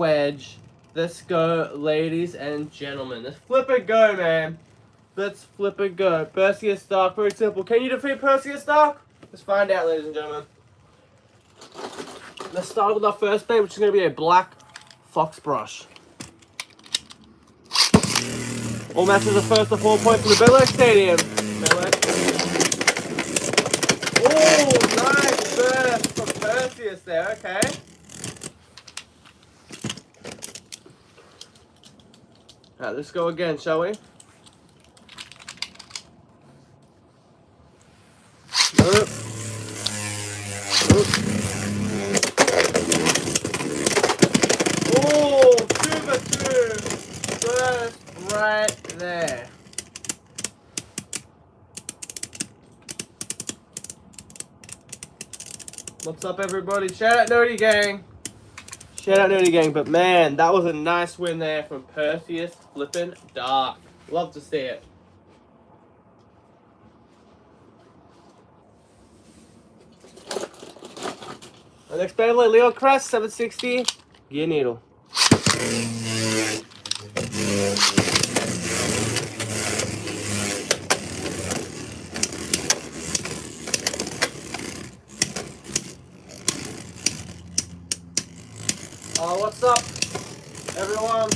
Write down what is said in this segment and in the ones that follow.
wedge. Let's go, ladies and gentlemen. Let's flip it go, man. Let's flip it go. Perseus Dark, very simple. Can you defeat Perseus Dark? Let's find out, ladies and gentlemen. Let's start with our first bait, which is going to be a black fox brush. All matches are first to 4 points from the Bel Air Stadium. Oh, nice burst from Perseus there, okay. Alright, let's go again, shall we? Nope. Oh, 2 for 2. Burst right there. What's up, everybody? Shout out Nerdy Gang. Shout out Nerdy Gang. But man, that was a nice win there from Perseus flippin' Dark. Love to see it. Our next Beyblade, Leo Crest 760 Gear Needle. What's up, everyone?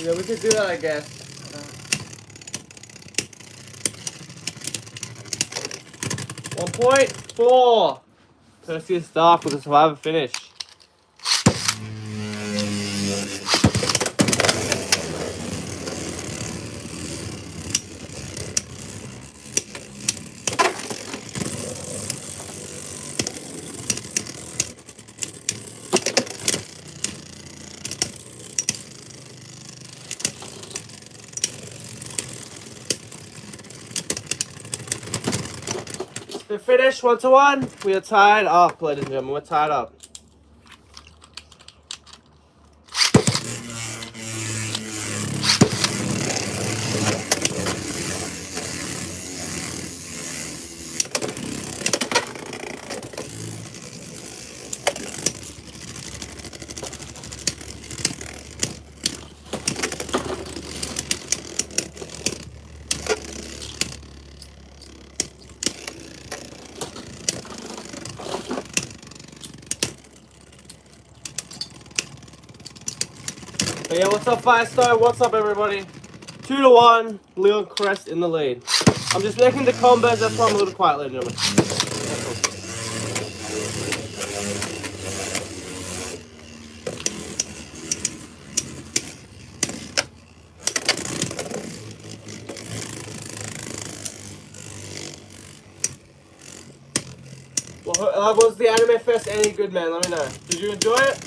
Yeah, we could do that, I guess. 1.4. Perseus Dark with a survivor finish. The finish 1-1. We are tied up, ladies and gentlemen. We're tied up. But yeah, what's up, Firestone? What's up, everybody? 2-1, Leon Crest in the lead. I'm just making the combos, that's why I'm a little quiet, ladies and gentlemen. Well, was the Anime Fest any good, man? Let me know. Did you enjoy it?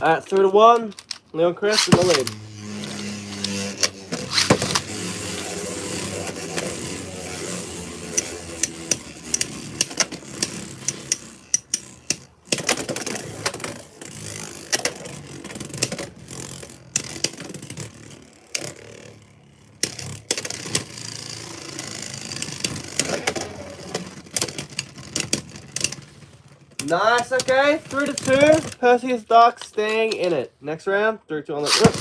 Alright, 3-1. Leon Crest in the lead. Nice, okay. 3-2. Perseus Dark staying in it. Next round, 3-2 on the rip.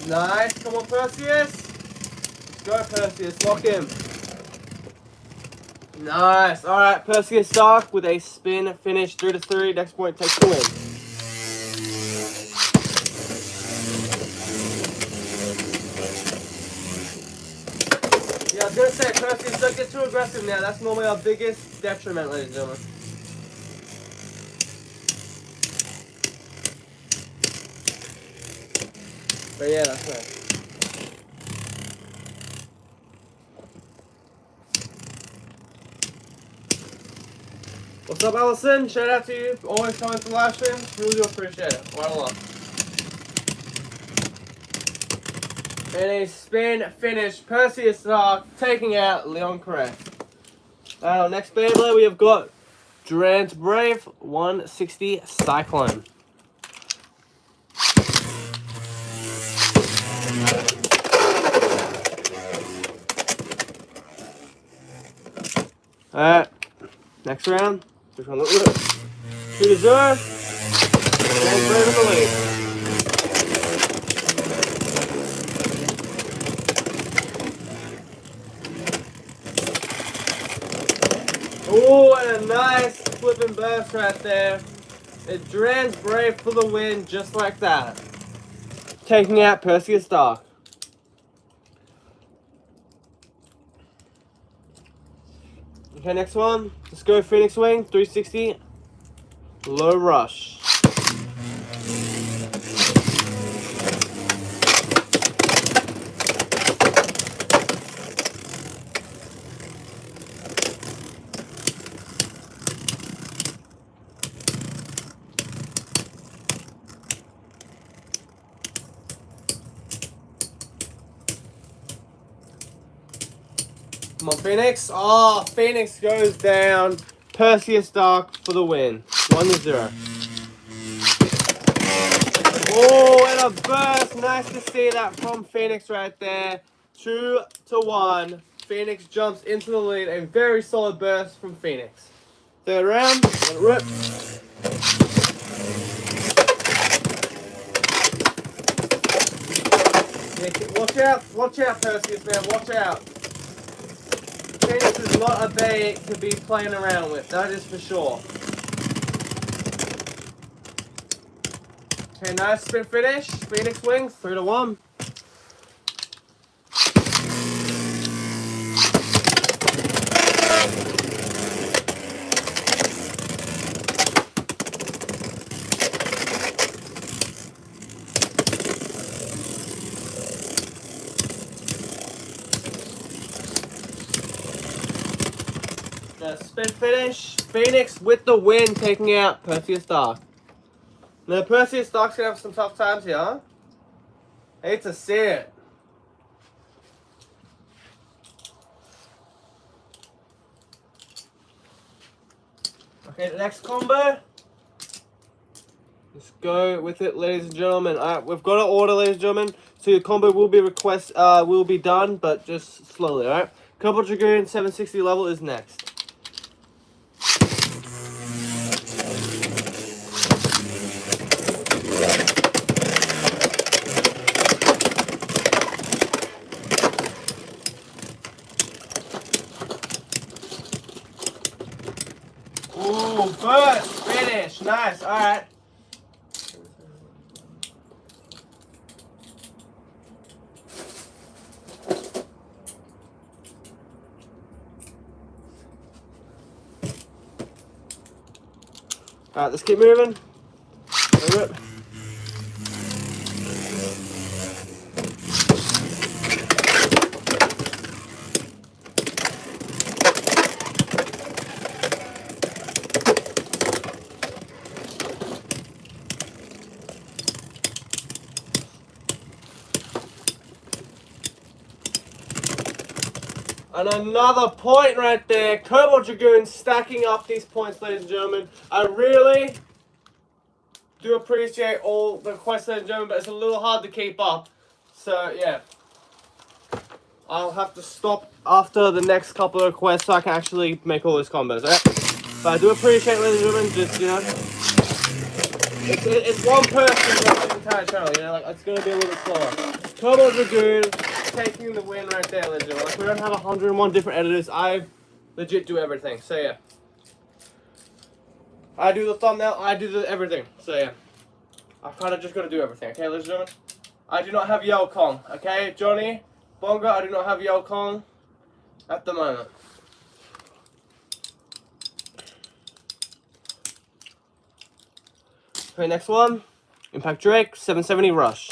Nice, come on, Perseus. Let's go, Perseus. Lock him. Nice. Alright, Perseus Dark with a spin finish. 3-3. Next point takes the win. Yeah, I was gonna say, Perseus, don't get too aggressive now. That's normally our biggest detriment, ladies and gentlemen. But yeah, that's right. What's up, Allison? Shout out to you. Always coming to live stream. Really do appreciate it. Right along. And a spin finish, Perseus Stark taking out Leon Crest. Next Beyblade we have got Durant Brave 160 Cyclone. Alright, next round. Which one? 2-0. Durant Brave in the lead. Oh, and a nice flipping burst right there. It Durant's Brave for the win, just like that. Taking out Perseus Dark. Okay, next one. Let's go Phoenix Wing 360 Low Rush. Come on, Phoenix. Oh, Phoenix goes down. Perseus Dark for the win. 1-0. Oh, and a burst. Nice to see that from Phoenix right there. 2-1. Phoenix jumps into the lead. A very solid burst from Phoenix. Third round. Let it rip. Yeah, watch out, Perseus, man. Watch out. Phoenix is not a bait to be playing around with, that is for sure. Okay, nice spin finish. Phoenix Wings, 3-1. Spin finish. Phoenix with the win, taking out Perseus Dark. Now, Perseus Dark's gonna have some tough times here. Huh? Hate to see it. Okay, the next combo. Let's go with it, ladies and gentlemen. Alright, we've got an order, ladies and gentlemen. So your combo will be done, but just slowly, alright? Cobalt Dragoon 760 level is next. Ooh, burst finish. Nice. Alright. Alright, let's keep moving. Rip. And another point right there. Cobalt Dragoon stacking up these points, ladies and gentlemen. I really do appreciate all the requests, ladies and gentlemen, but it's a little hard to keep up. So, yeah. I'll have to stop after the next couple of requests so I can actually make all those combos, alright? But I do appreciate, ladies and gentlemen, just, you know, it's one person on the entire channel, you know, like, it's going to be a little bit slower. Cobalt Dragoon taking the win right there, ladies and gentlemen. Like, we don't have 101 different editors. I legit do everything, so yeah. I do the thumbnail, I do the everything, so yeah. I kind of just got to do everything, okay, ladies and gentlemen? I do not have Yao Kong, okay? Johnny, Bonga, I do not have Yao Kong at the moment. Okay, next one. Impact Drake, 770 Rush.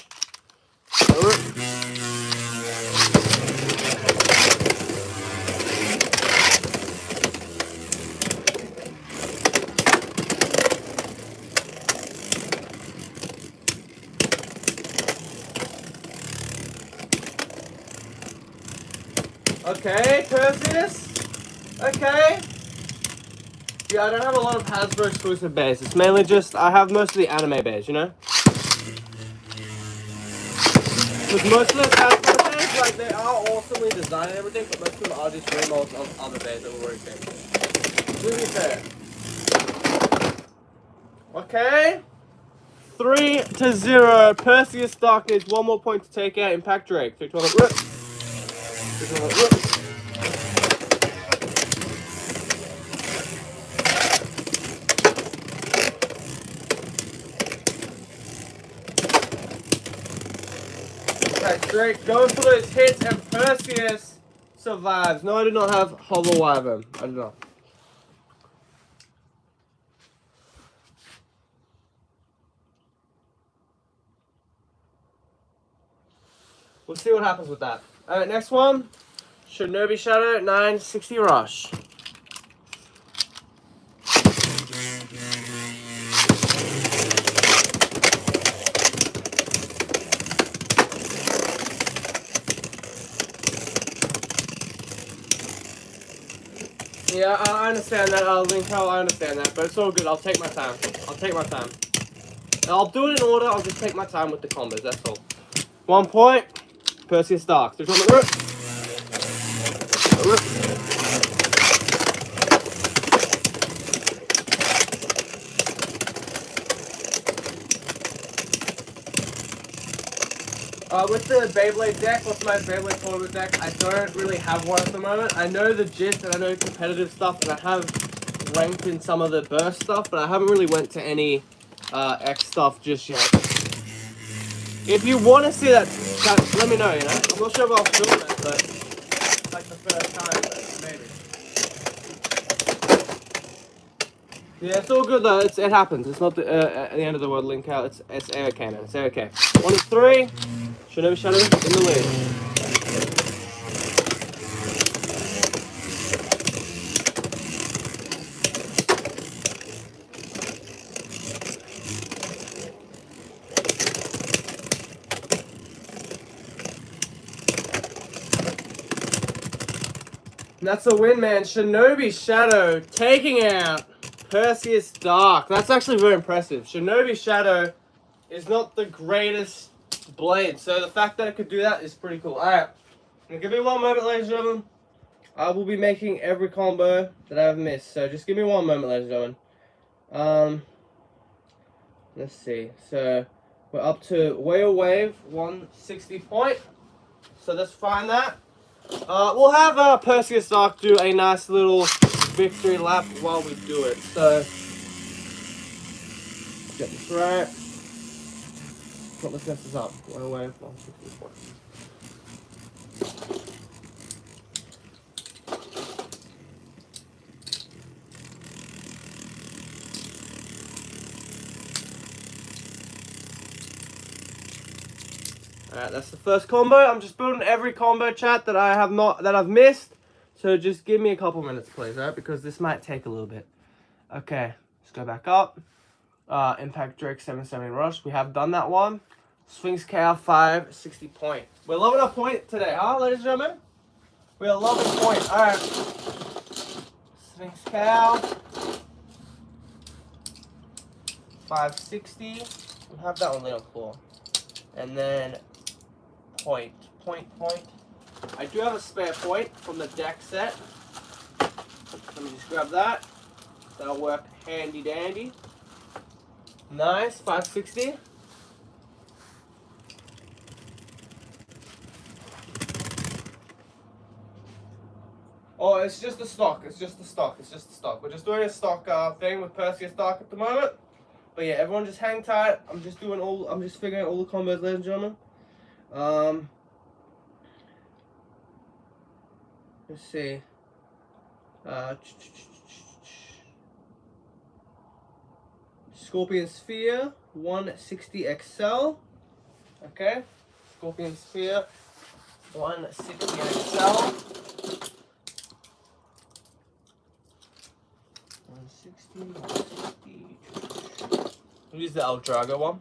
Okay, Perseus. Okay. Yeah, I don't have a lot of Hasbro exclusive bears. It's mainly just, I have most of the anime bears, you know? Because most of those Hasbro bears, like, they are awesomely designed and everything, but most of them are just remolds of other bears that were already famous. To be fair. Okay. 3-0. Perseus Dark needs one more point to take out Impact Drake. 3-12 rip. 3-12 rip. Drake goes for those hits and Perseus survives. No, I do not have Hover Wyvern. I do not. We'll see what happens with that. Alright, next one. Shinobi Shadow 960 Rush. Yeah, I understand that, Linko, I understand that, but it's all good. I'll take my time. I'll take my time. I'll do it in order, I'll just take my time with the combos, that's all. 1 point. Perseus Dark. There's one rip. With the Beyblade deck, what's my Beyblade tournament deck? I don't really have one at the moment. I know the gist and I know competitive stuff, and I have ranked in some of the burst stuff, but I haven't really went to any X stuff just yet. If you want to see that, let me know, you know? I'm not sure if I'll film it, but it's like the first time, but maybe. Yeah, it's all good though. It happens. It's not the end of the world. Link out. It's okay, man. It's okay. 1-3. Shinobi Shadow in the lead. And that's a win, man. Shinobi Shadow taking out Perseus Dark. That's actually very impressive. Shinobi Shadow is not the greatest blade, so the fact that it could do that is pretty cool. Alright, give me 1 moment, ladies and gentlemen. I will be making every combo that I've missed, so just give me 1 moment, ladies and gentlemen. Let's see. So we're up to Whale Wave 160 point. So let's find that. We'll have Perseus Dark do a nice little victory lap while we do it. So get this right. Let's mess this up. Whale Wave 160 point. Alright, that's the first combo. I'm just building every combo, chat, that I've missed. So just give me a couple minutes, please, alright? Because this might take a little bit. Okay, let's go back up. Impact Drake 770 Rush. We have done that one. Sphinx Cow 560 point. We're loving our point today, huh, ladies and gentlemen? We are loving point. Alright. Sphinx Cow 560. We'll have that one later, claw. And then point. I do have a spare point from the deck set. Let me just grab that. That'll work handy dandy. Nice, 560. Oh, it's just the stock. It's just the stock. We're just doing a stock thing with Perseus Dark at the moment. But yeah, everyone just hang tight. I'm just figuring out all the combos, ladies and gentlemen. Let's see. Scorpion Sphere 160 XL. Okay. Scorpion Sphere 160 XL. 160. We'll use the El Drago one.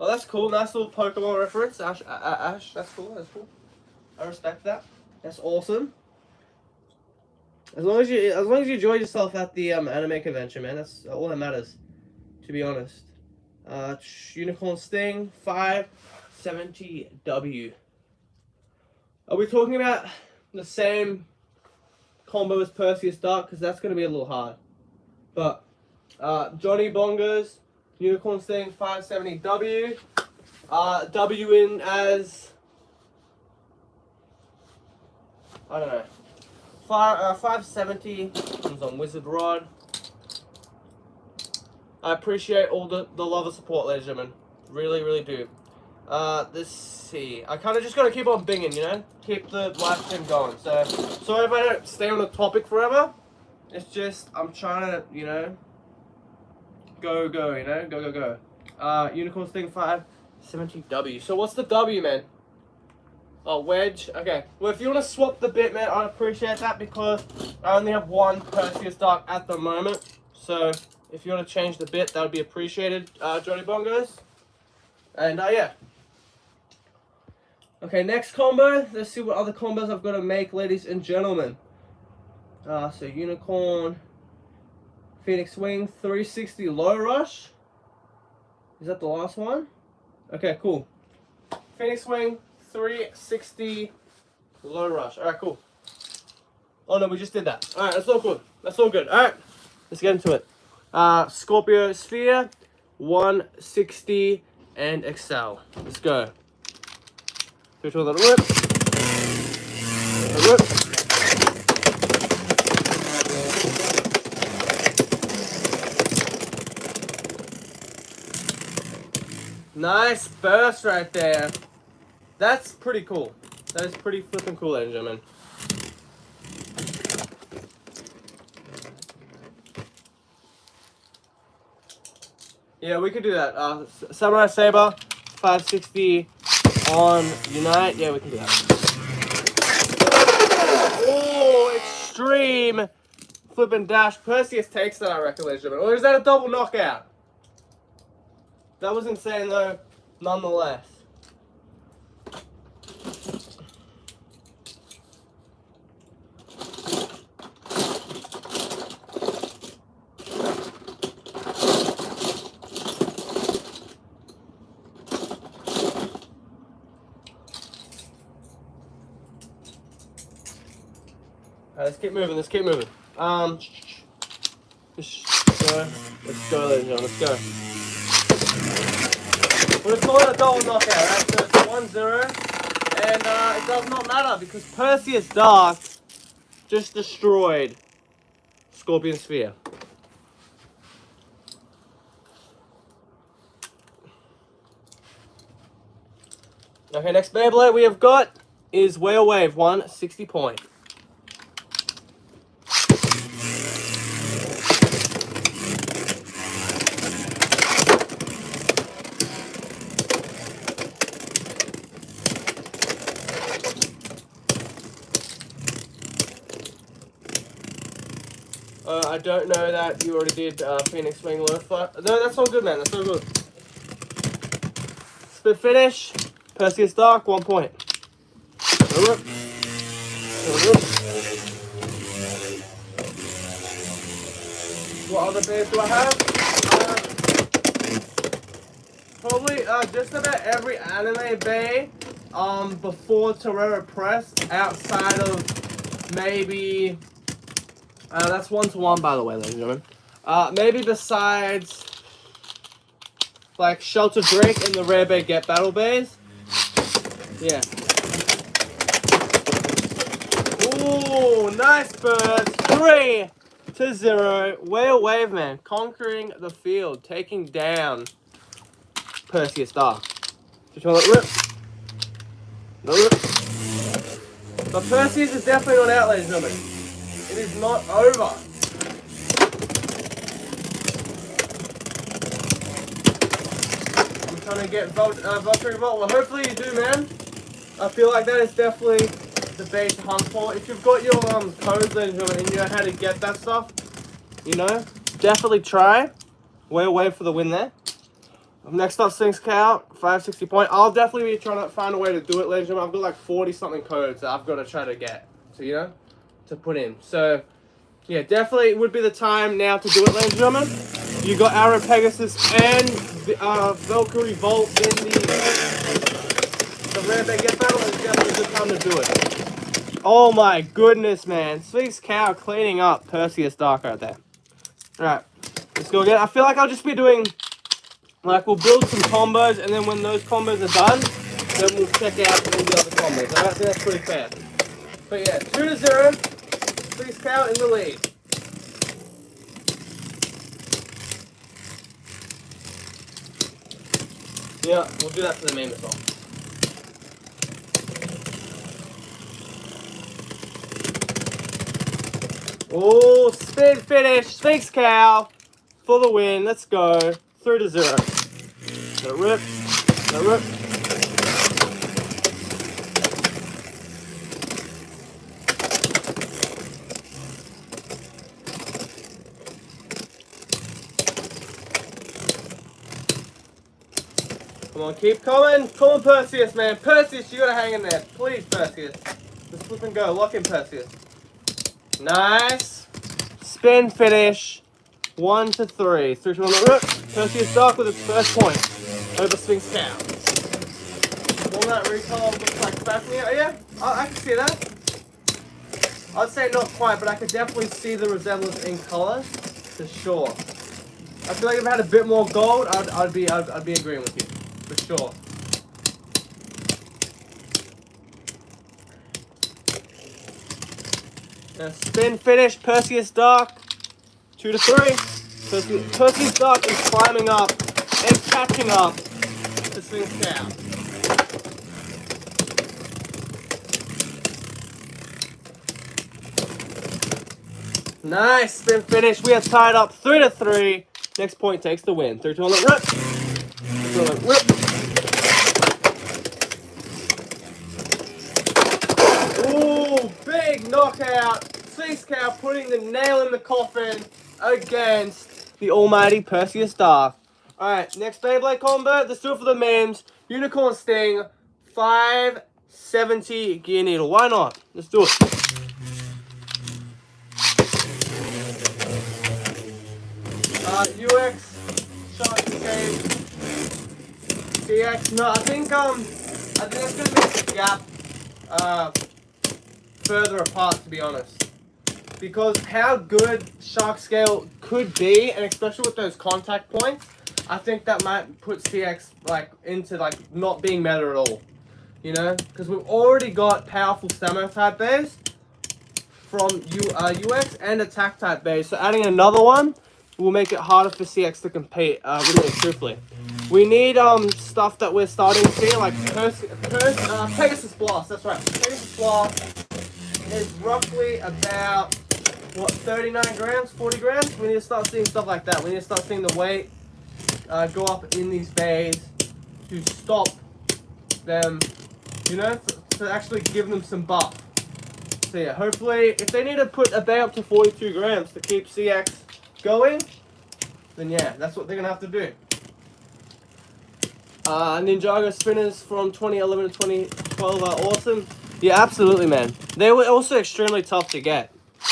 Oh, that's cool. Nice little Pokemon reference. Ash, that's cool. That's cool. I respect that. That's awesome. As long as you enjoy yourself at the anime convention, man, that's all that matters. To be honest. Unicorn Sting 570W. Are we talking about the same combo as Perseus Dark? Because that's going to be a little hard. But Johnny Bongos, Unicorn Sting 570W. W in as, I don't know, 570 comes on Wizard Rod. I appreciate all the love and support, ladies and gentlemen. Really, really do. Let's see. I kind of just got to keep on binging, you know? Keep the live stream going. So, sorry if I don't stay on the topic forever. It's just, I'm trying to, you know, go, you know? Go. Unicorn Sting 570W. So, what's the W, man? Oh, wedge. Okay. Well, if you want to swap the bit, man, I'd appreciate that because I only have one Perseus Dark at the moment. So, if you want to change the bit, that would be appreciated, Johnny Bongos. And, yeah. Okay, next combo. Let's see what other combos I've got to make, ladies and gentlemen. So, Unicorn, Phoenix Wing, 360 Low Rush. Is that the last one? Okay, cool. Phoenix Wing, 360 Low Rush. Alright, cool. Oh, no, we just did that. Alright, that's all good. That's all good. Alright, let's get into it. Scorpio Sphere, 160 and Excel. Let's go. Do a little rip. A rip. Nice burst right there. That's pretty cool. That is pretty flipping cool, ladies and gentlemen. Yeah, we could do that. Samurai Saber, 560 on Unite. Yeah, we can do that. Oh, extreme flipping dash. Perseus takes that, I reckon, ladies and gentlemen. Or is that a double knockout? That was insane, though, nonetheless. Let's keep moving, let's keep moving. Let's go, ladies and gentlemen, let's go. We're just calling it a double knockout, right? So it's 1-0, and it does not matter because Perseus Dark just destroyed Scorpion Sphere. Okay, next Beyblade we have got is Whale Wave, 160 point. I don't know that you already did Phoenix Wing Low Fly. No, that's all good, man. That's all good. Split finish. Perseus Dark, 1 point. What other bears do I have? Probably just about every anime bay before Torero Press outside of maybe... that's 1-1, by the way, ladies and gentlemen. Maybe besides, like, Shelter Drake and the Rare Bay Get Battle Bays. Yeah. Ooh, nice burst. 3-0. Whale Wave, man. Conquering the field. Taking down Perseus Dark. Just want to let rip. No rip. But Perseus is definitely not out, ladies and gentlemen. It is not over. I'm trying to get Valkyrie Vault. Well, hopefully you do, man. I feel like that is definitely the base to hunt for. If you've got your codes, ladies and gentlemen, and you know how to get that stuff, you know, definitely try. We're away for the win there. Next up, Sphinx Cow, 560 point. I'll definitely be trying to find a way to do it, ladies and gentlemen. I've got like 40 something codes that I've got to try to get. So, you know, to put in. So, yeah, definitely would be the time now to do it, ladies and gentlemen. You got Arrow Pegasus and Valkyrie Volt in the rare baguette battle. It's definitely a good time to do it. Oh my goodness, man. Sphinx Cow cleaning up Perseus Dark right there. Alright, let's go again. I feel like I'll just be doing, like, we'll build some combos, and then when those combos are done, then we'll check out all the other combos. I think that's pretty fair. But yeah, 2-0. Sphinx Cow in the lead. Yeah, we'll do that for the meme as well. Oh, spin finish. Sphinx Cow for the win. Let's go. 3-0. Gotta rip. Gotta rip. Come on, keep coming. Come on, Perseus, man. Perseus, you gotta hang in there. Please, Perseus. Just flip and go. Lock in, Perseus. Nice. Spin finish. 1-3. 3 to on the rip. Perseus Dark with its first point over Sphinx Cow. Walnut Recall looks like Fafnir. Oh, yeah, I can see that. I'd say not quite, but I could definitely see the resemblance in colors for sure. I feel like if I had a bit more gold, I'd be agreeing with you for sure. Spin finish, Perseus Dark, 2-3. Perseus Dark is climbing up and catching up to Sphinx Cow. Nice spin finish. We are tied up 3-3. Next point takes the win. 3-2 on the rip. 3-2 on the rip. Ooh, big knockout. Sphinx Cow putting the nail in the coffin against the almighty Perseus Dark. Alright, next Beyblade combo. Let's do it for the memes. Unicorn Sting, 570 Gear Needle. Why not? Let's do it. UX, Shark Escape, CX. No, I think that's gonna make the gap further apart, to be honest. Because how good Shark Scale could be, and especially with those contact points, I think that might put CX like into like not being meta at all. You know, because we've already got powerful stamina type base from UX and attack type base, so adding another one will make it harder for CX to compete, really truthfully. We need stuff that we're starting to see, like Pegasus Blast, that's right. Pegasus Blast is roughly about, what, 39 grams, 40 grams? We need to start seeing stuff like that. We need to start seeing the weight go up in these bays to stop them, you know, to actually give them some buff. So yeah, hopefully, if they need to put a bay up to 42 grams to keep CX going, then yeah, that's what they're gonna have to do. Ninjago spinners from 2011 to 2012 are awesome. Yeah, absolutely, man. They were also extremely tough to get.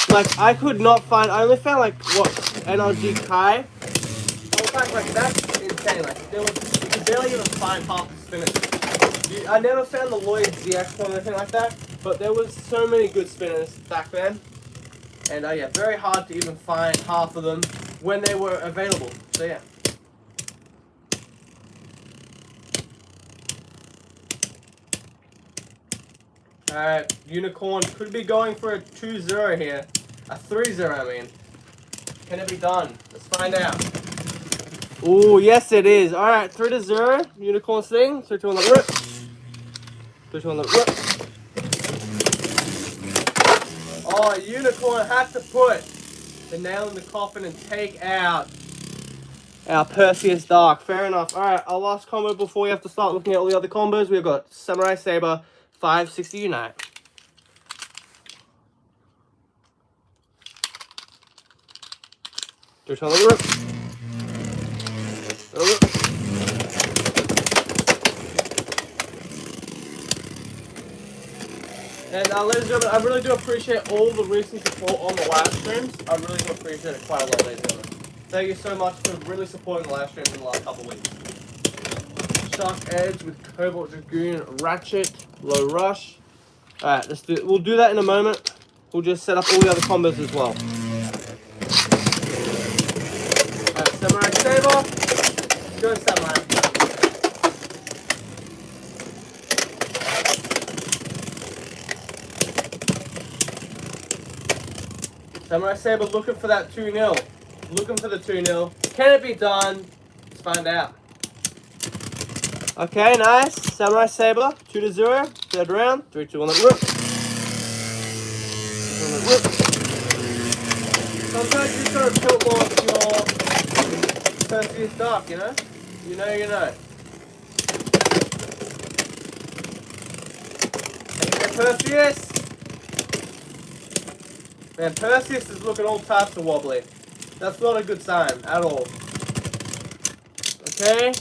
Like, I could not find, I only found like, what, NRG Kai? I was like, that's insane. Like, you could barely even find half the spinners. I never found the Lloyd ZX one or anything like that, but there was so many good spinners back then. And yeah, very hard to even find half of them when they were available. So yeah. Alright, Unicorn could be going for a 2-0 here. A 3-0, I mean. Can it be done? Let's find out. Ooh, yes it is. Alright, 3-0. Unicorn Sting. 3-2 on the rip. 3-2 on the rip. Oh, Unicorn had to put the nail in the coffin and take out our Perseus Dark. Fair enough. Alright, our last combo before we have to start looking at all the other combos. We've got Samurai Saber, 560 Unite. Just on the rip. And ladies and gentlemen, I really do appreciate all the recent support on the live streams. I really do appreciate it quite a lot, ladies and gentlemen. Thank you so much for really supporting the live streams in the last couple of weeks. Shark Edge with Cobalt Dragoon, Ratchet, Low Rush. Alright, we'll do that in a moment. We'll just set up all the other combos as well. Alright, Samurai Saber. Go Samurai. Samurai Saber looking for that 2-0. Looking for the 2-0. Can it be done? Let's find out. Okay, nice. Samurai Saber, 2-0. Third round. 3-2 on the rip. Sometimes you just gotta tilt more with your Perseus Dark, you know? You know. Okay, Perseus. Man, Perseus is looking all types of wobbly. That's not a good sign at all. Okay.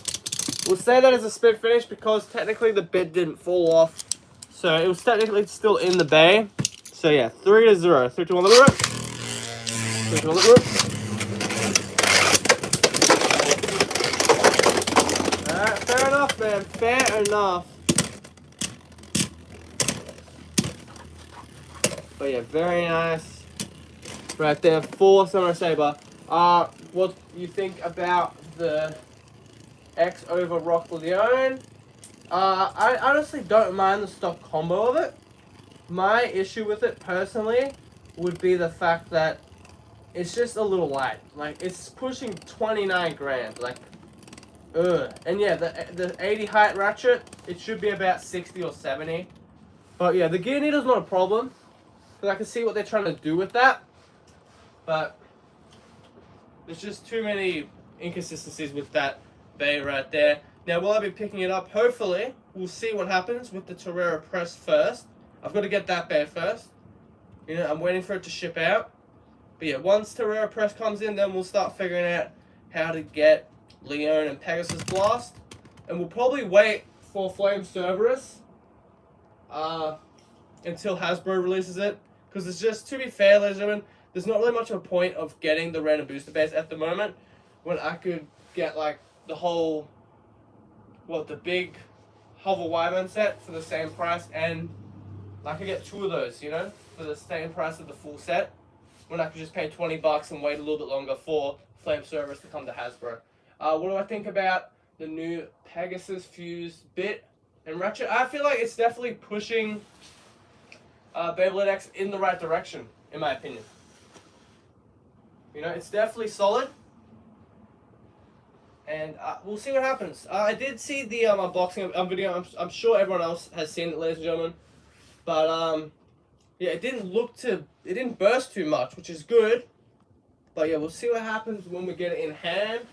We'll say that as a spit finish because technically the bid didn't fall off. So it was technically still in the bay. So yeah, 3-0. 3-2 on the rip. 3-2 on the rip. Alright, fair enough, man. Fair enough. But yeah, very nice. Right there, 4 Samurai Saber. What do you think about the X over Rock Leone? I honestly don't mind the stock combo of it. My issue with it personally would be the fact that it's just a little light. Like, it's pushing 29 grand. Like, ugh. And yeah, the 80 height ratchet, it should be about 60 or 70. But yeah, the gear needle's not a problem. Because I can see what they're trying to do with that. But there's just too many inconsistencies with that bay right there. Now, will I be picking it up? Hopefully, we'll see what happens with the Torero Press first. I've got to get that bay first. You know, I'm waiting for it to ship out. But yeah, once Torero Press comes in, then we'll start figuring out how to get Leone and Pegasus Blast. And we'll probably wait for Flame Cerberus until Hasbro releases it. Because it's just, to be fair, ladies and gentlemen, there's not really much of a point of getting the random booster base at the moment when I could get like the whole, the big Hover Wyvern set for the same price, and I could get 2 of those, you know, for the same price of the full set, when I could just pay $20 and wait a little bit longer for Flame Cerberus to come to Hasbro. What do I think about the new Pegasus Fuse bit and Ratchet? I feel like it's definitely pushing Beyblade X in the right direction, in my opinion. You know, it's definitely solid. And we'll see what happens. I did see the unboxing video. I'm sure everyone else has seen it, ladies and gentlemen. But, yeah, it didn't burst too much, which is good. But, yeah, we'll see what happens when we get it in hand.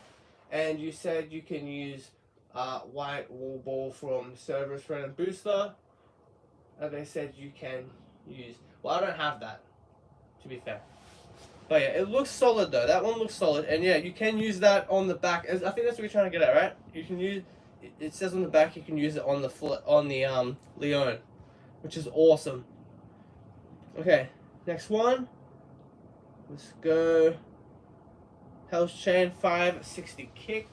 And you said you can use White Wall Ball from Cerberus Random Booster. And they said you can use... Well, I don't have that, to be fair. But yeah, it looks solid though. That one looks solid, and yeah, you can use that on the back. I think that's what we're trying to get at, right? You can use. It says on the back you can use it on the Leone, which is awesome. Okay, next one. Let's go. Hell's Chain 560 kick.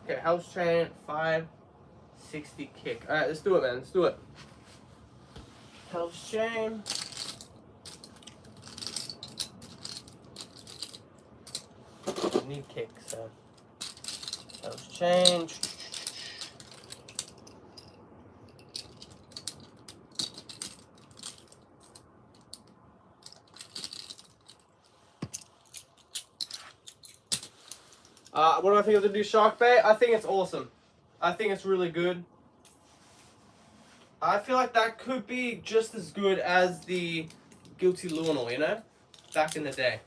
Okay, Hell's Chain 560 kick. All right, let's do it, man. Let's do it. Hell's Chain. Need kick, so Hell's Chain. What do I think of the new Shark Bay? I think it's awesome. I think it's really good. I feel like that could be just as good as the Guilty Luminal, you know? Back in the day.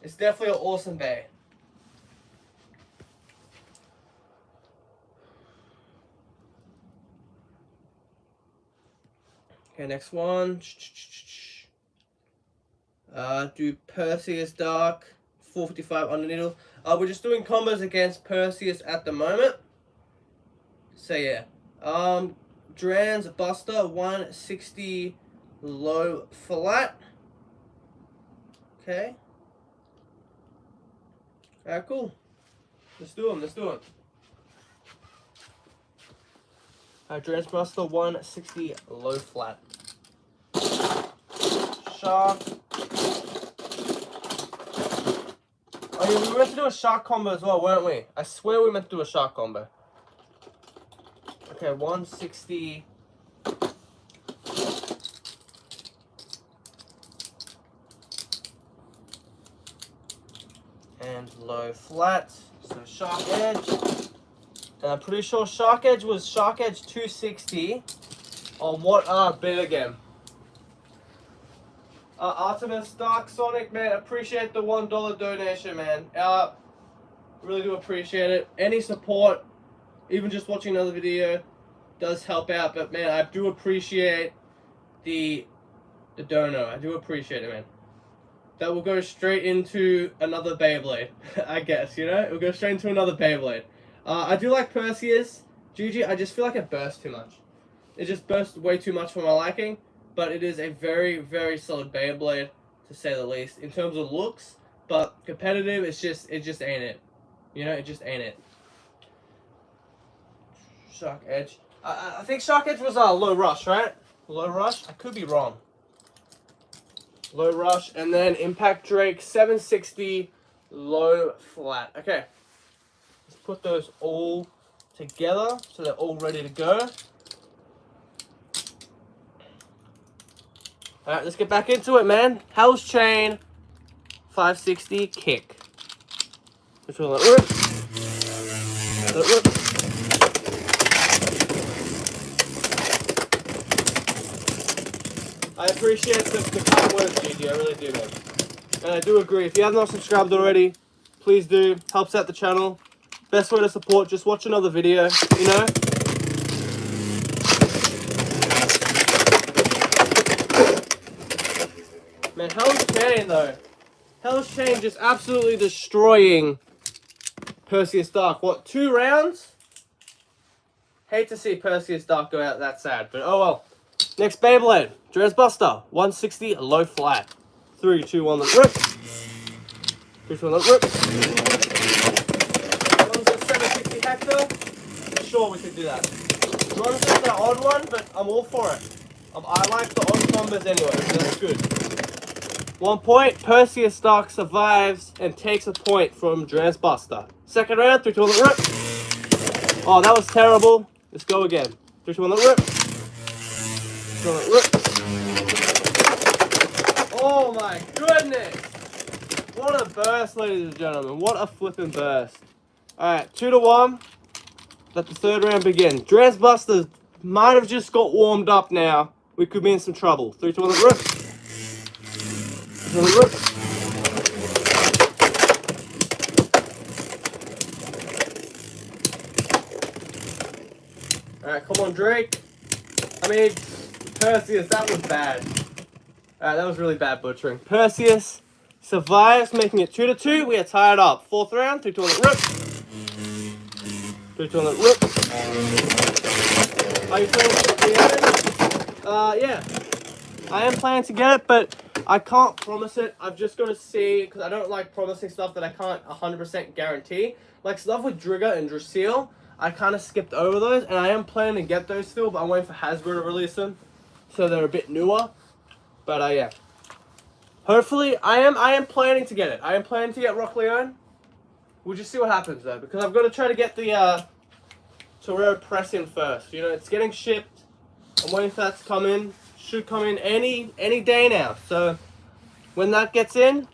It's definitely an awesome bay. Okay, next one. Do Perseus Dark, 455 on the needle. We're just doing combos against Perseus at the moment. So yeah. Drans Buster 160 low flat. Okay. Alright, cool. Let's do them. Alright, Drans Buster 160 low flat. Shark. Oh yeah, we meant to do a shark combo as well, weren't we? I swear we meant to do a shark combo. Okay, 160. And low flat. So shark edge. And I'm pretty sure shark edge was shark edge 260 on what bid again. Artemis Dark Sonic, man, appreciate the $1 donation, man. Really do appreciate it. Any support, even just watching another video, does help out. But man, I do appreciate the dono. I do appreciate it, man. That will go straight into another Beyblade, I guess, you know? It will go straight into another Beyblade. I do like Perseus. GG, I just feel like it bursts too much. It just bursts way too much for my liking. But it is a very, very solid Beyblade, to say the least, in terms of looks. But competitive, it just ain't it. You know, it just ain't it. Shark Edge. I think Shark Edge was low rush, right? Low rush? I could be wrong. Low rush, and then Impact Drake 760 low flat. Okay. Let's put those all together so they're all ready to go. Alright, let's get back into it, man. Hell's Chain 560 kick. Which one? Let it rip. Let it rip. I appreciate the kind words, GG. I really do, man. And I do agree. If you have not subscribed already, please do. Helps out the channel. Best way to support, just watch another video, you know? Man, Hell's Chain, though. Hell's Chain just absolutely destroying Perseus Dark. What, 2 rounds? Hate to see Perseus Dark go out that sad, but oh well. Next Beyblade, Dress Buster, 160 low flat. 3, 2, 1, let's rip. 3, 2, 1, let's rip. 760 Hector. Sure, we could do that. Ron's just an odd one, but I'm all for it. I like the odd combos anyway, so that's good. 1 point, Perseus Dark survives and takes a point from Dress Buster. Second round, 3, 2, 1, let's rip. Oh, that was terrible. Let's go again. 3, 2, 1, let's rip. Oh my goodness! What a burst, ladies and gentlemen. What a flipping burst. Alright, 2 to 1. Let the third round begin. Dress Busters might have just got warmed up now. We could be in some trouble. 3, 2, 1, let's rip. 3, 2, 1, let's rip. Alright, come on, Drake. I mean, Perseus, that was bad. Alright, that was really bad butchering. Perseus survives, making it 2 to 2. We are tied up. Fourth round, 3, 2, 1, rip. 3, 2, 1, rip. Are you planning to get it? Yeah. I am planning to get it, but I can't promise it. I've just got to see, because I don't like promising stuff that I can't 100% guarantee. Like stuff with Drigger and Drasil, I kind of skipped over those, and I am planning to get those still, but I'm waiting for Hasbro to release them, so they're a bit newer. But yeah, hopefully I am planning to get it. I am planning to get Rock Leone. We'll just see what happens though, because I've got to try to get the Torero press in first. You know, it's getting shipped. I'm waiting for that to come in. Should come in any day now. So when that gets in,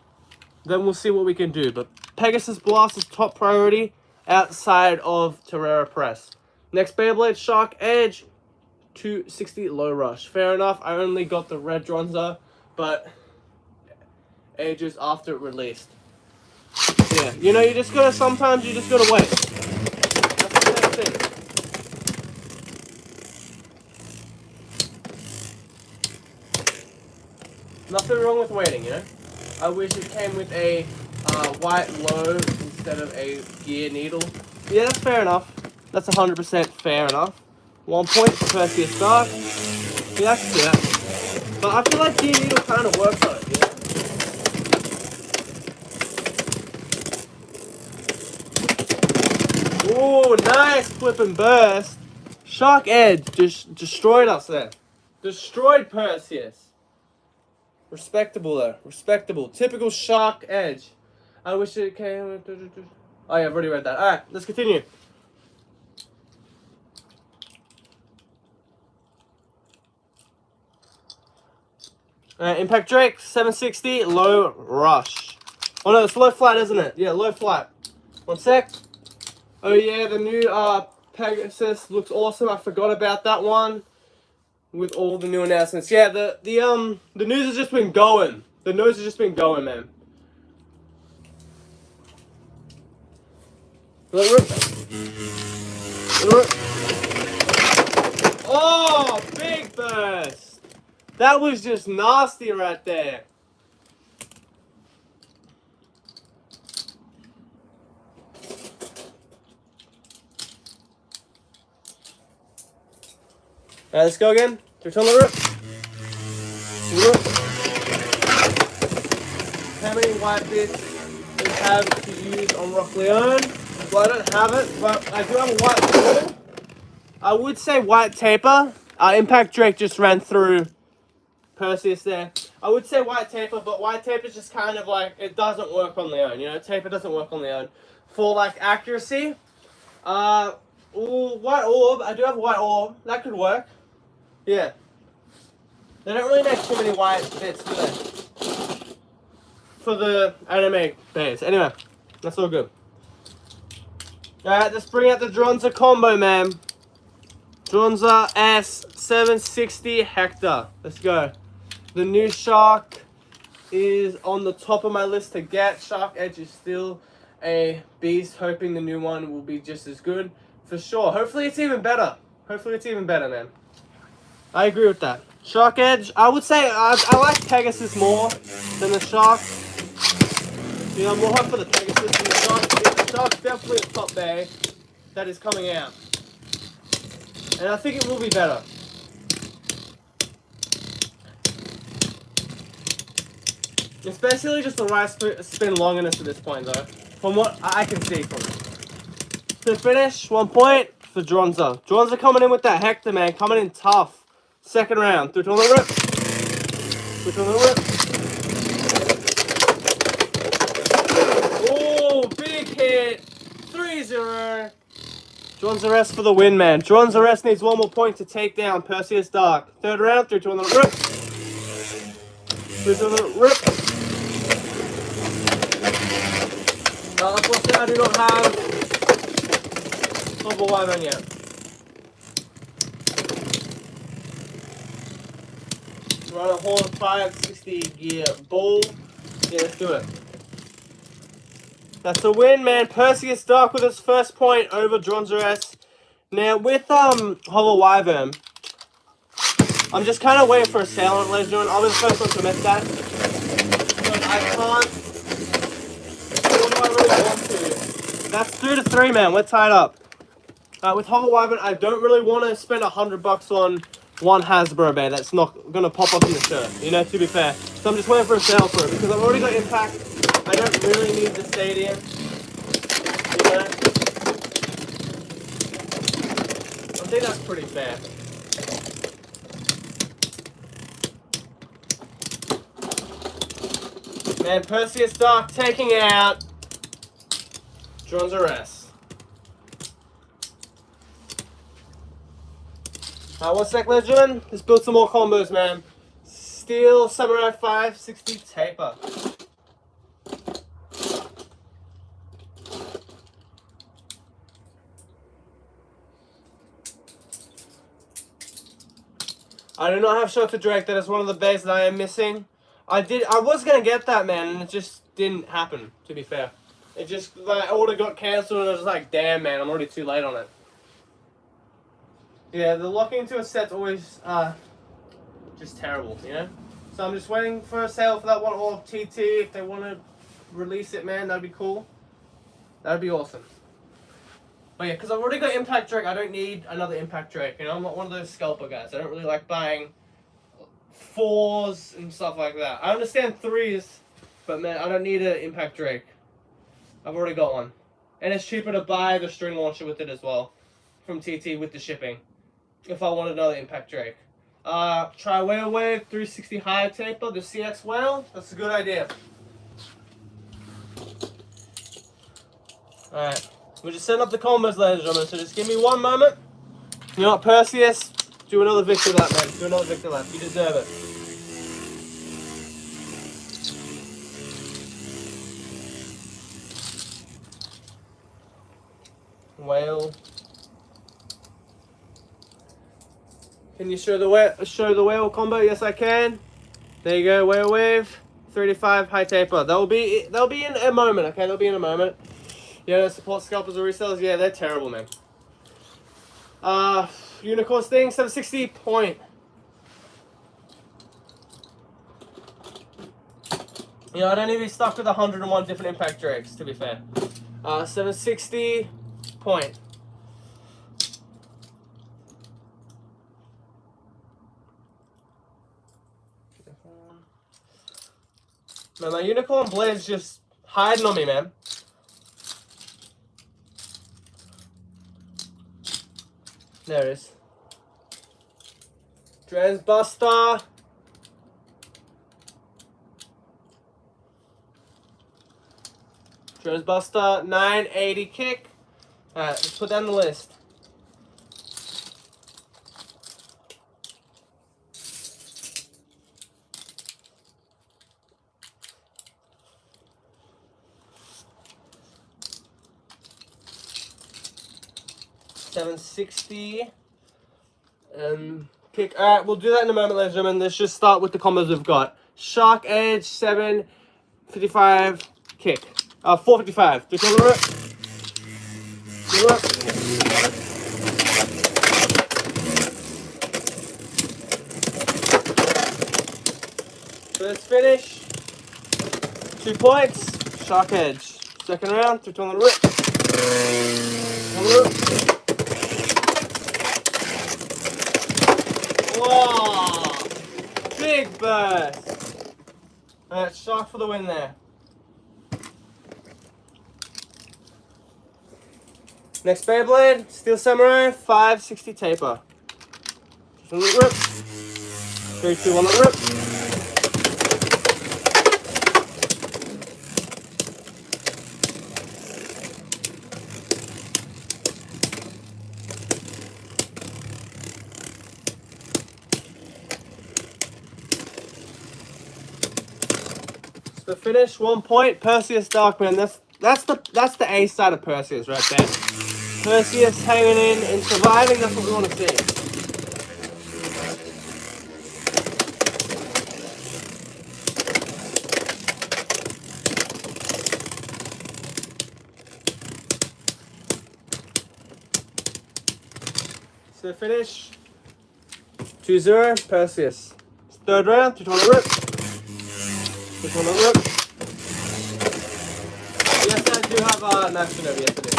then we'll see what we can do. But Pegasus Blast is top priority outside of Torero press. Next Beyblade, Shark Edge 260 low rush. Fair enough. I only got the red Dronza, but ages after it released. Yeah, you know, sometimes you just gotta wait. That's it. Nothing wrong with waiting, you know. I wish it came with a white low instead of a gear needle. Yeah, that's fair enough. That's 100% fair enough. 1 point for Perseus Dark. Yeah, I can see that. But I feel like D&D will kind of work on it, you know? Ooh, nice flip and burst. Shark Edge just destroyed us there. Destroyed Perseus. Respectable though. Respectable. Typical Shark Edge. I wish it came. Oh yeah, I've already read that. Alright, let's continue. Impact Drake, 760, low rush. Oh no, it's low flat, isn't it? Yeah, low flat. 1 sec. Oh yeah, the new Pegasus looks awesome. I forgot about that one. With all the new announcements. Yeah, the news has just been going. The news has just been going, man. Oh, big burst. That was just nasty right there. Alright, let's go again. Return the rip. How many white bits do you have to use on Rock Leone? Well, I don't have it, but I do have a white ball. I would say white taper. Impact Drake just ran through Perseus there. I would say white taper, but white taper is just kind of like, it doesn't work on Leone. You know, taper doesn't work on Leone. For like accuracy, white orb. I do have a white orb. That could work. Yeah. They don't really make too many white bits, do they? For the anime base. Anyway, that's all good. Alright, let's bring out the Dronza combo, man. Dronza S 760 Hector. Let's go. The new Shark is on the top of my list to get. Shark Edge is still a beast. Hoping the new one will be just as good. For sure. Hopefully it's even better. Hopefully it's even better, man. I agree with that. Shark Edge, I would say I like Pegasus more than the Shark. You know, I'm more hyped for the Pegasus than the Shark. Yeah, the Shark's definitely the top bay that is coming out. And I think it will be better. Especially just the right spin longiness at this point, though. From what I can see from it. To finish, 1 point for Dronza. Dronza coming in with that Hector, man. Coming in tough. Second round. Through to on the rip. Through to on the rip. Oh, big hit. 3-0. Dronza S for the win, man. Dronza S needs 1 more point to take down Perseus Dark. Third round. Through to on the rip. Through to on the rip. Unfortunately, I do not have Global Wyvern yet. Run a whole 560 gear ball. Yeah, let's do it. That's a win, man. Perseus Dark with his first point over Dronza S. Now, with Hover Wyvern, I'm just kind of waiting for a sale on it, ladies and gentlemen. I'll be the first one to admit that. But I can't. What do I really want to? That's 2-3, man. We're tied up. With Hover Wyvern, I don't really want to spend $100 on one Hasbro bay that's not going to pop up in the shirt, you know, to be fair. So I'm just waiting for a sale for it, because I've already got Impact. I don't really need the Stadium, you know. I think that's pretty fair. Man, Perseus Dark taking out Dronza S. 1 sec, ladies and gentlemen. Let's build some more combos, man. Steel Samurai 560 Taper. I do not have Shelter Drake. That is one of the bays that I am missing. I was gonna get that, man, and it just didn't happen, to be fair. It just, my order got cancelled, and I was like, damn, man, I'm already too late on it. Yeah, the locking into a set's always just terrible, you know? So I'm just waiting for a sale for that one, or TT, if they want to release it, man, that'd be cool. That'd be awesome. But yeah, because I've already got impact drake, I don't need another impact drake. You know, I'm not one of those scalper guys. I don't really like buying 4s and stuff like that. I understand 3s, but man, I don't need an impact drake. I've already got one. And it's cheaper to buy the string launcher with it as well. From TT with the shipping. If I want another impact drake. Try Whale Wave 360 high taper, the CX Whale. That's a good idea. Alright. We're just setting up the combos, ladies and gentlemen. So just give me one moment. You know what, Perseus? Do another victory lap, man. Do another victory lap. You deserve it. Whale. Can you show the whale combo? Yes, I can. There you go, Whale Wave, 35 high taper. They'll be in a moment. Okay, they'll be in a moment. Yeah, support scalpers or resellers. Yeah, they're terrible, man. Unicorn Sting, 760 point. You know, I don't need to be stuck with 101 different impact drakes, to be fair. 760 point. Man, my Unicorn Blade's just hiding on me, man. There it is. Transbuster. Transbuster, 980 kick. Alright, let's put that on the list. $760. Kick. Alright, we'll do that in a moment, ladies and gentlemen. Let's just start with the combos we've got. Shark Edge, 755 kick. 455. Just over it. First finish. 2 points. Shark Edge. Second round. 3 on the rip. Whoa! Big burst. Alright, Shark for the win there. Next Beyblade, Steel Samurai, 560 taper. Just on the rip. 3, 2, 1 the rip. So finish, 1 point, Perseus Darkman. That's the A side of Perseus right there. Perseus hanging in and surviving, that's what we want to see. So finish, 2-0, Perseus. Third round, 2 on the rip. 2 on the rip. Yes, I do have National over yesterday.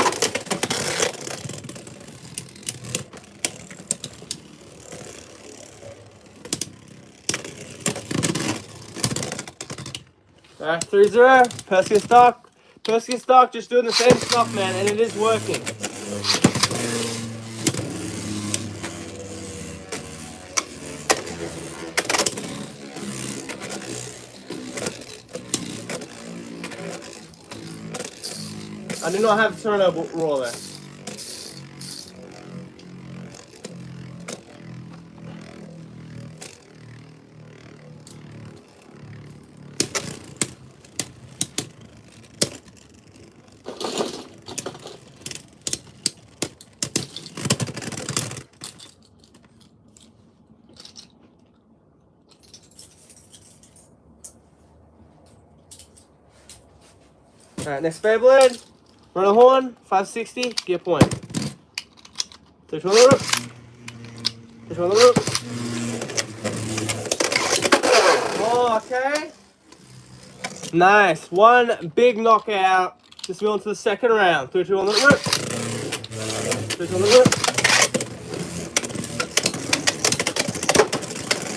Alright, 3-0, Perseus Dark. Perseus Dark just doing the same stuff, man, and it is working. I do not have turnover roll there. Alright, next Beyblade. Run a horn, 560, gear point. Touch on the rope. Touch on the rope. Oh, okay. Nice. One big knockout. Just move on to the second round. 3, 2, on the rope. Switch on the whip.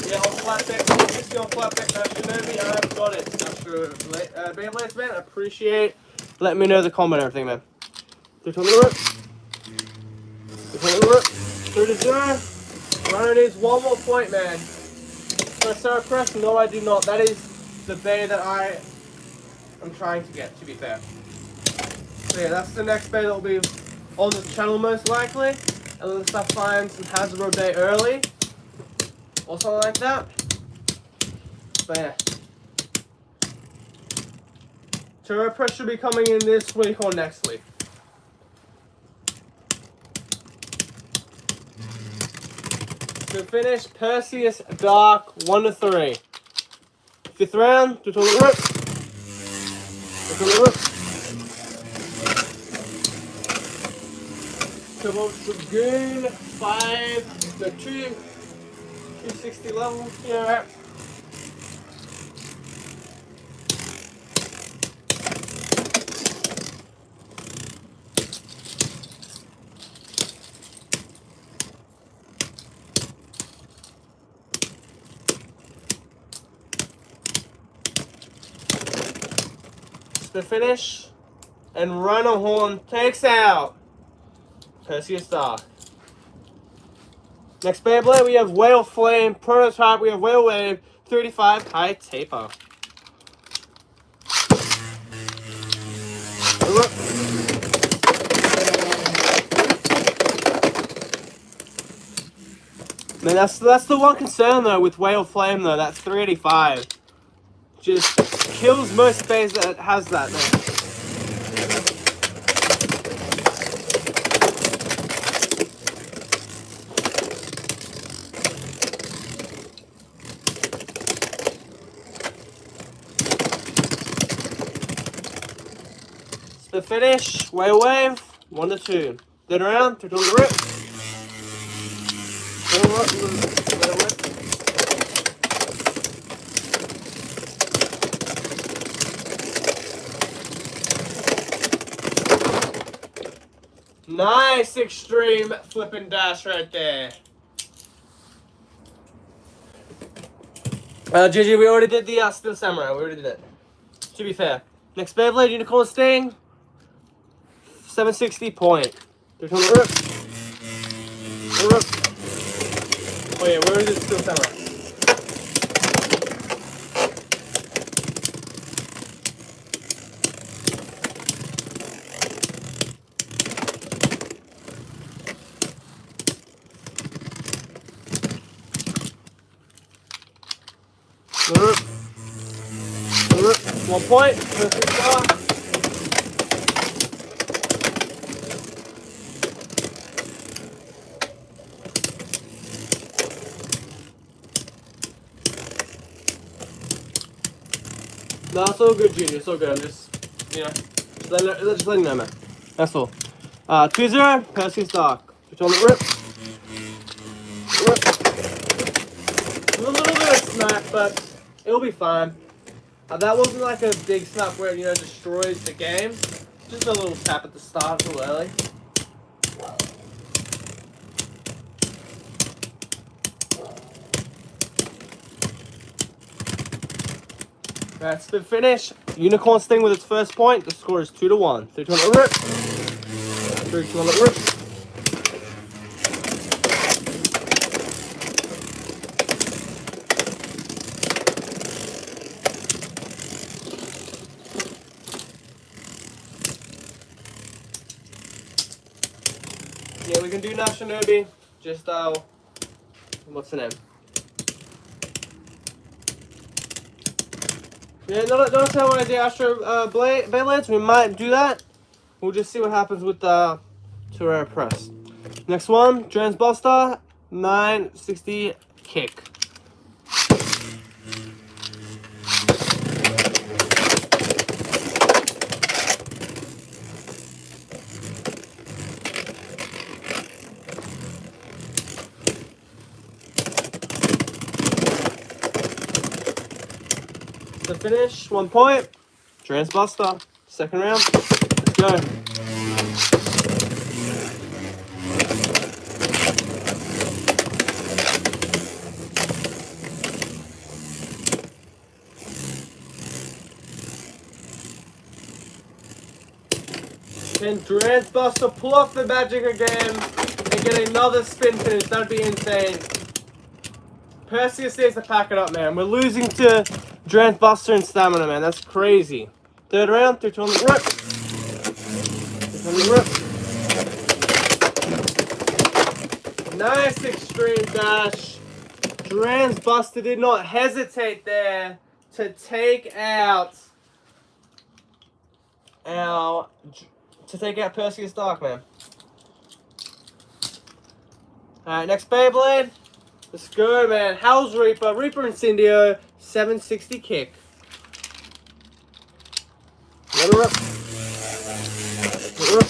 Yeah, on flat deck, 60 on flat deck, Shinobi, I've got it. After Beyblades, man, I appreciate. Let me know the comment and everything, man. Switch on the whip. Switch on the whip. 3-0. Runner needs one more point, man. For Sarah Crest, no, I do not. That is the bay that I am trying to get, to be fair. So yeah, that's the next bay that will be on the channel most likely. Unless I find some Hasbro Day early. Or something like that. But yeah. Sarah Crest should be coming in this week or next week. To finish, Perseus Dark 1-3. 5th round, just on the rip. Just on the rip. Turbo Dragoon 5, the 260 level. Yeah, right. The finish, and Rhino Horn takes out Perseus Dark. Next Beyblade, we have Whale Flame Prototype. We have Whale Wave 35 High Taper. Man, that's the one concern though with Whale Flame though. That 385 just kills most bays that has that though. The finish, Whale Wave, 1-2. Then around, to the rip. Nice extreme flip and dash right there. GG, we already did the Steel Samurai. We already did it. To be fair. Next Beyblade, Unicorn Sting. 760 point. There's one rip. Oh yeah, where is it? Steel Samurai. One point. Perfect start. No, it's all good, Junior. It's all good. I'm just, you know, just letting you know, man. That's all. 2-0. Perseus Dark. Switch on the rip. A little bit of smack, but it'll be fine. That wasn't like a big snap where it, you know, destroys the game. Just a little tap at the start, a little early. That's the finish. Unicorn Sting with its first point. The score is 2-1. 3-2 on the rip. 3-2 on the rip. Yeah, we can do now, Shinobi. Just, what's the name? Yeah, don't tell me the Astro Beyblades. We might do that. We'll just see what happens with the Terrera Press. Next one, Transbuster 960 Kick. The finish, 1 point. Transbuster, second round. Let's go. Can Durant Buster pull off the magic again and get another spin finish? That'd be insane. Perseus needs to pack it up, man. We're losing to Durant Buster and Stamina, man. That's crazy. Third round, 3-2 on the rip. 3-2 on the rip. Nice extreme dash. Durant Buster did not hesitate there to take out Perseus Dark, man. Alright, next Beyblade. Let's go, man. Hell's Reaper, Reaper Incendio, 760 kick. Let her up. Let her up.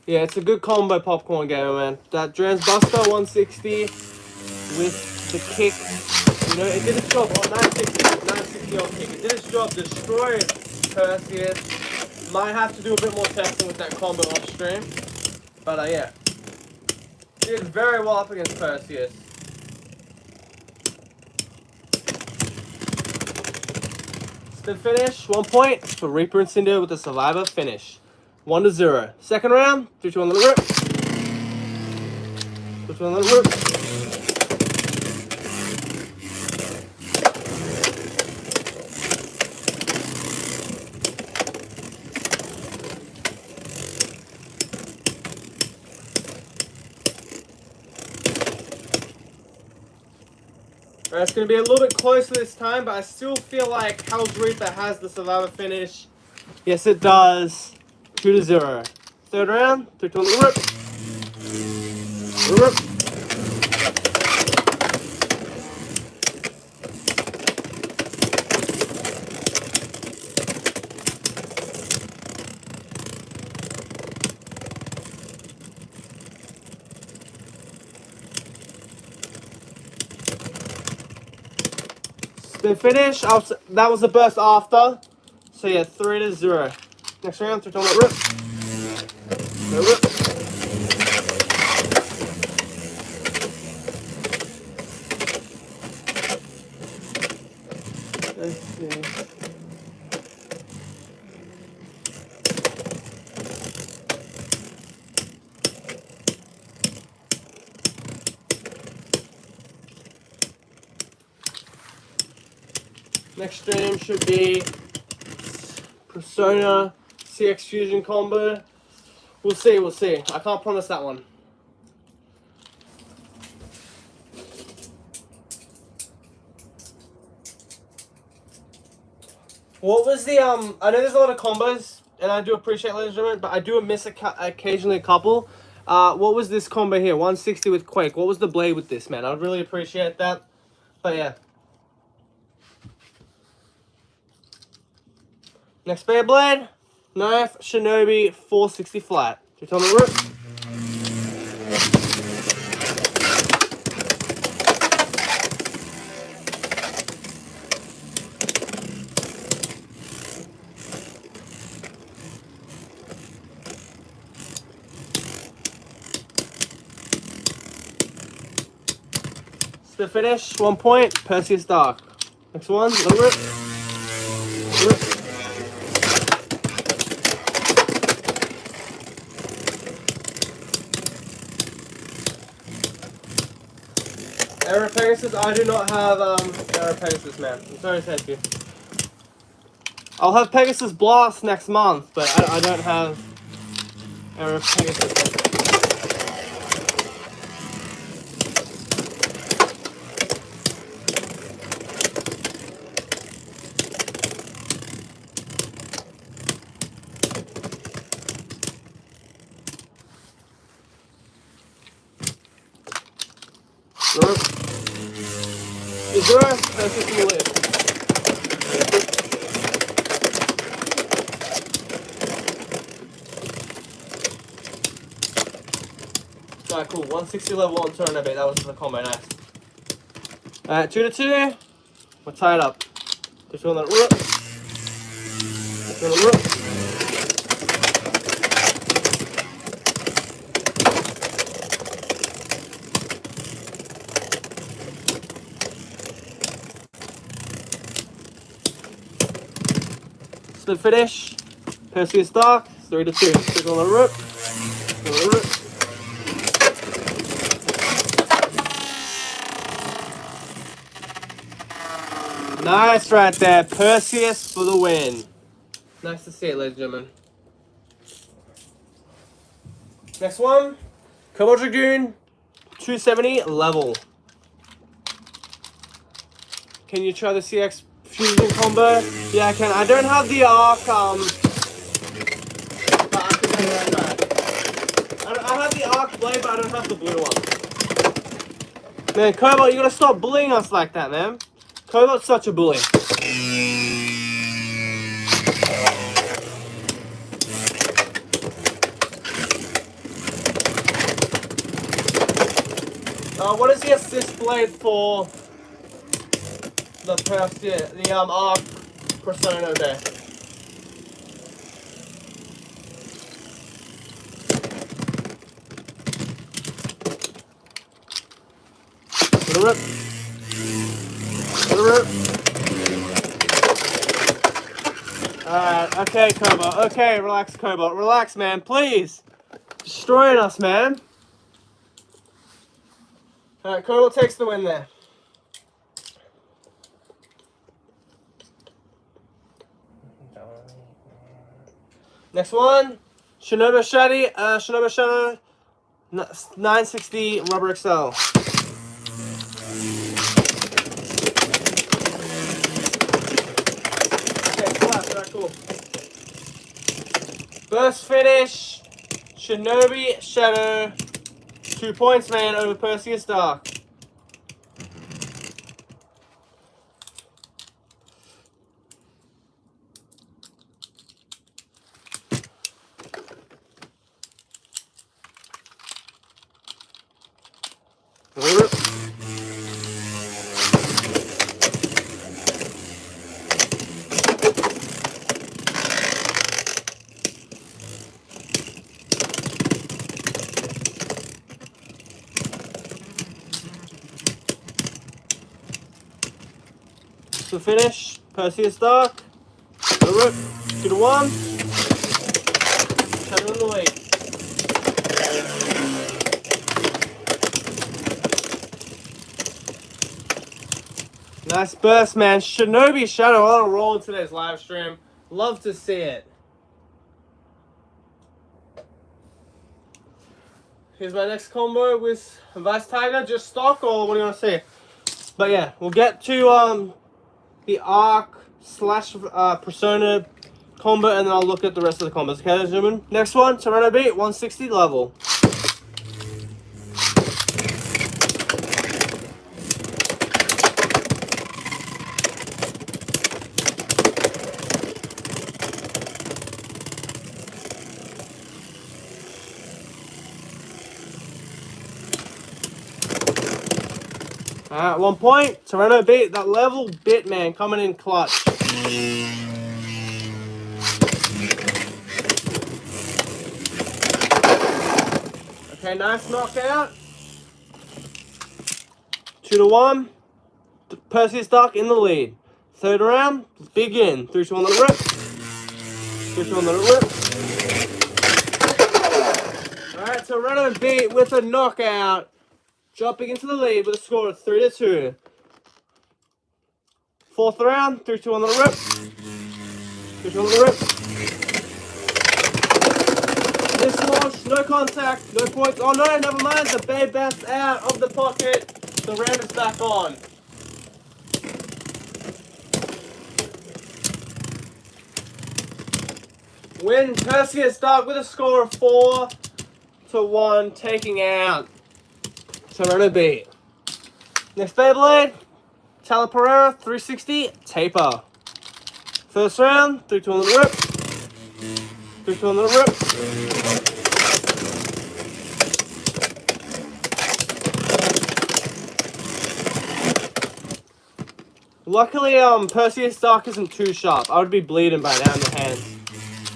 Yeah, it's a good combo popcorn gamer, man. That Durant's Buster 160 with the kick. You know, it did its job on 960 on kick. It did its job, destroyed Perseus. Might have to do a bit more testing with that combo off stream. But yeah. Did very well up against Perseus. Spin finish, 1 point for Reaper Incendio with the Survivor finish. 1-0. Second round, 3-2 on the rip. 3-2 on the rip. Alright, it's going to be a little bit closer this time, but I still feel like Hell's Reaper has the Survivor finish. Yes, it does. 2-0. Third round, 3-2 on the rip. Rip. Spin finish. That was the burst after. So yeah, 3-0. Next round, 3-2 on the rip. The rip. Let's see. Next stream should be Persona CX Fusion combo. We'll see, we'll see. I can't promise that one. What was the, I know there's a lot of combos, and I do appreciate, ladies and gentlemen, but I do miss occasionally a couple. What was this combo here? 160 with Quake. What was the blade with this, man? I'd really appreciate that. But yeah. Next Beyblade. Knife Shinobi 460 flat. Do you tell me the rip? Spin finish, 1 point, Perseus Dark. Next one, the rip. Rip. Error Pegasus, I do not have Error Pegasus, man. I'm sorry to say to you. I'll have Pegasus Blast next month, but I don't have Error Pegasus. Is there a system list? Alright, cool. 160 level 1 turn a bit. That was the combo, nice. Alright, 2-2. We're tied up. Just on that rook. Just on the rook. Split finish. Perseus Dark. 3-2. Just on the rook. On the rook. Nice right there. Perseus for the win. Nice to see it, ladies and gentlemen. Next one. Cobalt Dragoon. 270 level. Can you try the CX fusion combo? Yeah, I can. I don't have the arc, but I can try. I have the arc blade, but I don't have the blue one. Man, Cobalt, you gotta stop bullying us like that, man. Cobalt's such a bully. What is the assist blade for the arc persona there? Rip. Alright, okay, Cobalt. Okay, relax, Cobalt. Relax, man, please. Destroying us, man. Alright, Cobalt takes the win there. Next one, Shinobu Shadow 960 Rubber XL. Cool. Burst finish, Shinobi Shadow, 2 points, man, over Perseus Dark. To finish, Perseus Dark, the rook, 2-1, Shadow in the lead. Nice burst, man. Shinobi Shadow on a roll in today's live stream. Love to see it. Here's my next combo with Vice Tiger, just stock, or what do you want to see? But yeah, we'll get to the arc / persona combo, and then I'll look at the rest of the combos. Okay, ladies and gentlemen. Next one, Toronto Beat, 160 level. Alright, 1 point. Toronto Beat, that level bit, man, coming in clutch. Okay, nice knockout. 2-1. Perseus Dark in the lead. Third round, begin. 3-2 on the rip. 3-2 on the rip. Alright, Toronto Beat with a knockout. Dropping into the lead with a score of 3-2. Fourth round, 3-2 on the rip. 3-2 on the rip. This launch, no contact, no points. Oh no, never mind. The babe bounced out of the pocket. The round is back on. Win Perseus Dark with a score of 4-1, taking out Toronto Beat. Next Beyblade, Tala Pereira 360 Taper. First round, 3-2 on the rip. 3-2 on the rip. Luckily, Perseus Dark isn't too sharp. I would be bleeding by now in the hands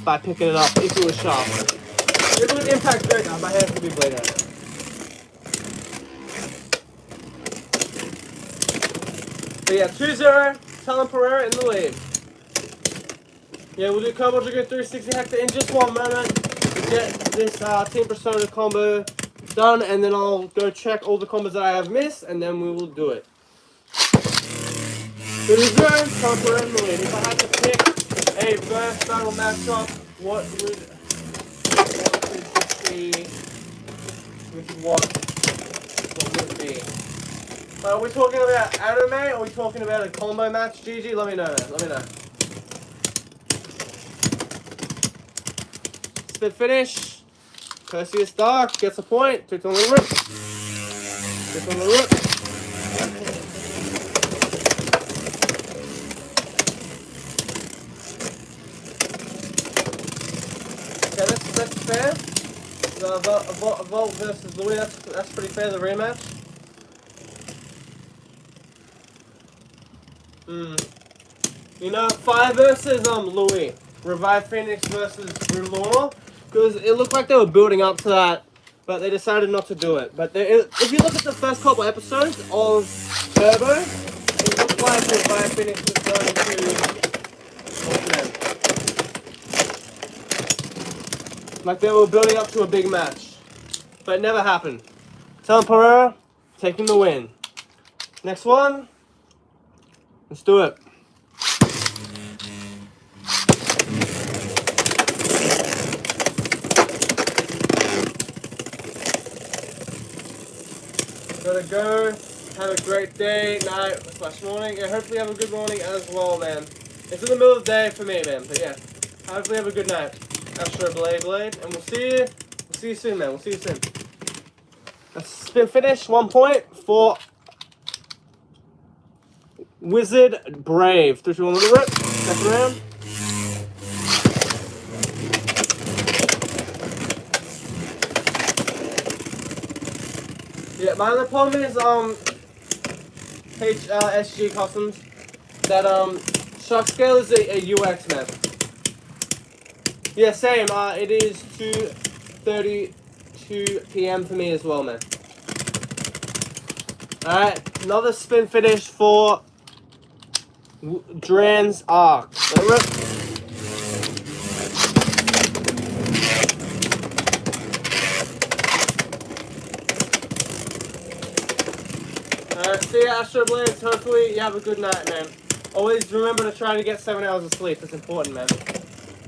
by picking it up if it was sharp. If it was impact very my hands would be bleeding right now. But yeah, 2-0, Talon Pereira in the lead. Yeah, we'll do Cobalt Dragoon 360 Hector in just 1 moment to get this Team Persona combo done, and then I'll go check all the combos that I have missed, and then we will do it. 2-0, Talon Pereira in the lead. If I had to pick a verse battle matchup, what would it be? What would it be? Are we talking about anime, or are we talking about a combo match? GG, let me know, man. Let me know. Spin finish. Perseus Dark gets a point. 2 on the rip. 2 on the rip. Okay, that's fair. The Volt versus Louis, that's pretty fair, the rematch. You know, 5 versus Louis. Revive Phoenix versus Lorna. Because it looked like they were building up to that, but they decided not to do it. But if you look at the first couple episodes of Turbo, it looked like Revive Phoenix was going to like they were building up to a big match. But it never happened. Talon Pereira taking the win. Next one. Let's do it. Gotta go. Have a great day, night, / morning, and hopefully have a good morning as well, man. It's in the middle of the day for me, man. But yeah, hopefully have a good night. Astro Blade, and we'll see you. We'll see you soon, man. We'll see you soon. That's spin finish. 1 point for Wizard Brave. 3, 2, 1, little rip. Second round. Yeah, my other problem is SG Customs that Shark Scale is a UX map. Yeah, same. It is 2:32 p.m. for me as well, man. All right, another spin finish for Dran's Arc. See you, Astro Blades. Hopefully you have a good night, man. Always remember to try to get 7 hours of sleep. It's important, man.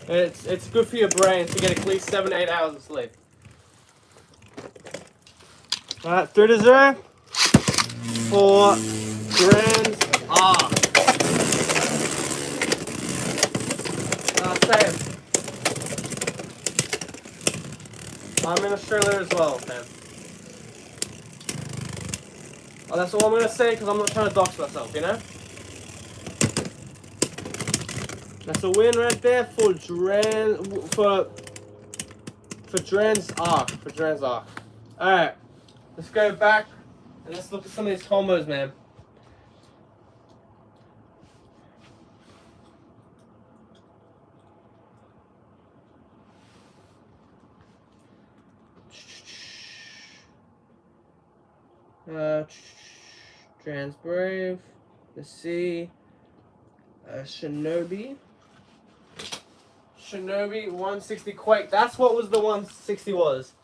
It's good for your brain to get at least 7 to 8 hours of sleep. Alright, 3-0 for Grand Arc. Same. I'm in Australia as well, man. Oh, that's all I'm going to say because I'm not trying to dox myself, you know? That's a win right there for Dran's Arc. For Dran's Arc. Alright. Let's go back and let's look at some of these combos, man. Trans Brave, the Sea, Shinobi, 160 Quake. That's what was the 160 was.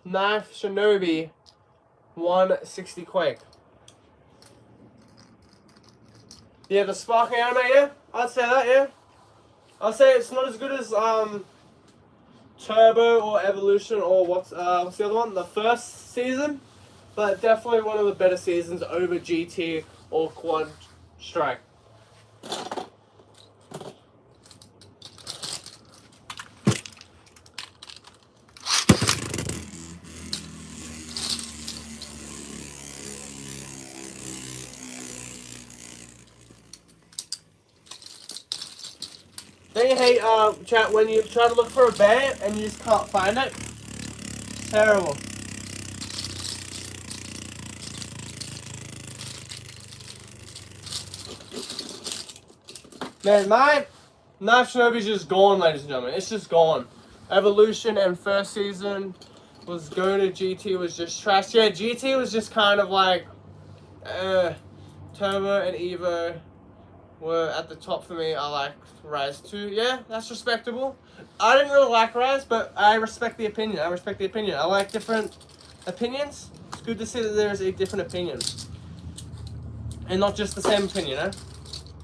Knife Shinobi, 160 Quake. Yeah, the sparkling anime. Yeah, I'd say that. Yeah, I'd say it's not as good as Turbo or Evolution or what's the other one? The first season. But definitely one of the better seasons over GT or Quad Strike. Don't you hate, chat, when you try to look for a bear and you just can't find it? It's terrible. Man, my Knife Shinobi's just gone, ladies and gentlemen. It's just gone. Evolution and first season was going to GT was just trash. Yeah, GT was just kind of like Turbo and Evo were at the top for me. I like Rise too. Yeah, that's respectable. I didn't really like Rise, but I respect the opinion. I like different opinions. It's good to see that there is a different opinion. And not just the same opinion, eh?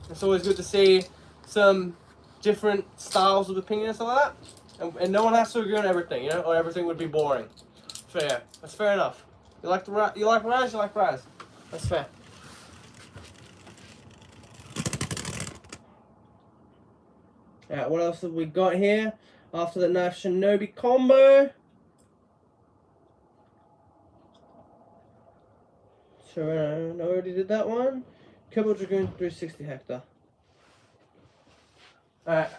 It's always good to see some different styles of opinions and like that. And no one has to agree on everything, you know, or everything would be boring. Fair. That's fair enough. You like Rise, you like Rise. That's fair. Alright, what else have we got here? After the Knife Shinobi combo. So, I already did that one. Kerbal Dragoon 360 Hector. Alright.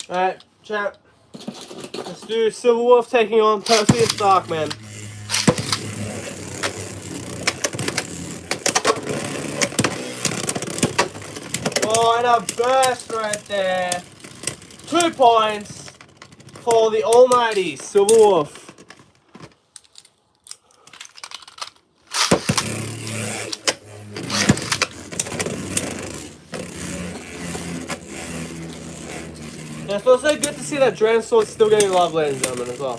Alright, chat. Let's do Silver Wolf taking on Perseus Darkman. Oh, and a burst right there. 2 points for the almighty Silver Wolf. And it's also good to see that Dragon Sword's still getting love, ladies and gentlemen, as well.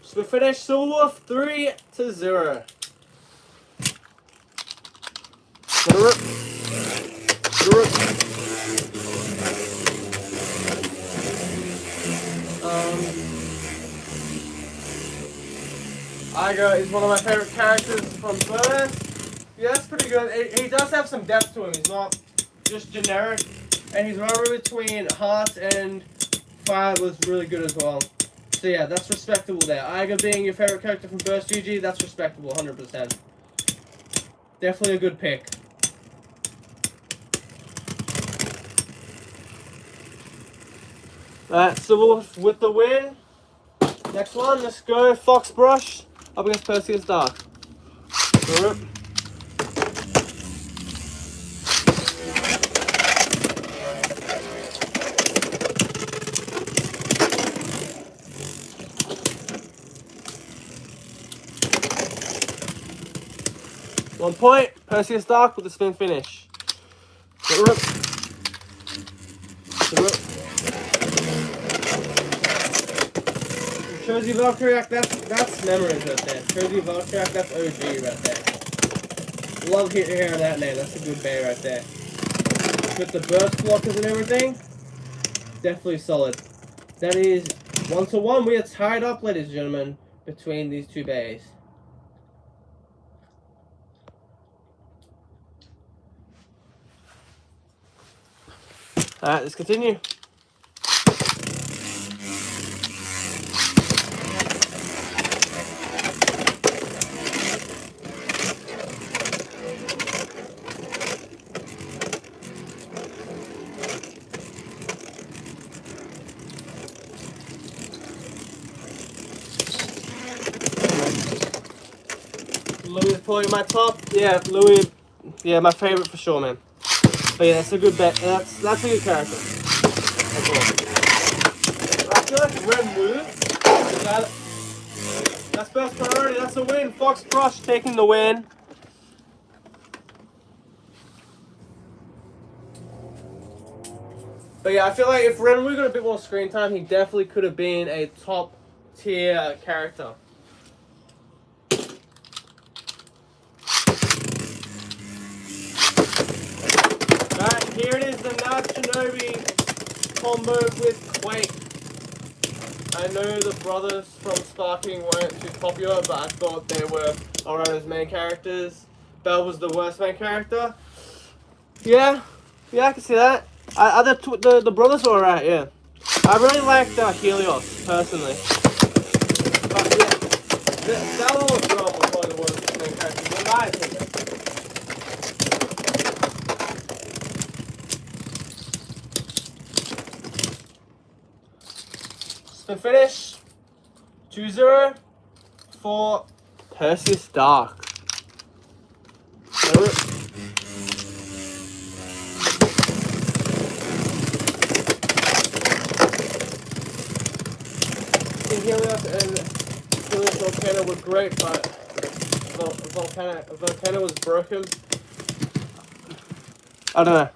So we finished Silver Wolf 3-0. Iga is one of my favorite characters from first. Yeah, that's pretty good. He does have some depth to him. He's not just generic. And his rivalry between Heart and Fire was really good as well. So yeah, that's respectable there. Iga being your favorite character from first GG, that's respectable, 100%. Definitely a good pick. Alright, Silver Wolf with the win. Next one, let's go Fox Brush up against Perseus Dark. Alright. One point, Perseus Dark with the spin finish. Chozy Valkyriak, that's memories right there. Chozy Valkyriak, that's OG right there. Love hearing that name, that's a good bay right there. With the burst blockers and everything, definitely solid. That is 1-1. We are tied up, ladies and gentlemen, between these two bays. Alright, let's continue. Louis is probably my top. Yeah, Louis. Yeah, my favorite for sure, man. But yeah, that's a good bet. That's a good character. That's all. I feel like Red move. That's best priority. That's a win. Fox Brush taking the win. But yeah, I feel like if Renwu got a bit more screen time, he definitely could have been a top tier character. Alright, here it is, the Knife Shinobi combo with Quake. I know the brothers from Sparking weren't too popular, but I thought they were alright as main characters. Bell was the worst main character. Yeah, I can see that. The brothers were alright, yeah. I really liked Helios, personally. But yeah, Bell or Drum were probably the worst main characters, in my opinion. Spin finish. 2-0 for Perseus Dark. Helios and Helios Volcano were great, but Volcano was broken. I don't know.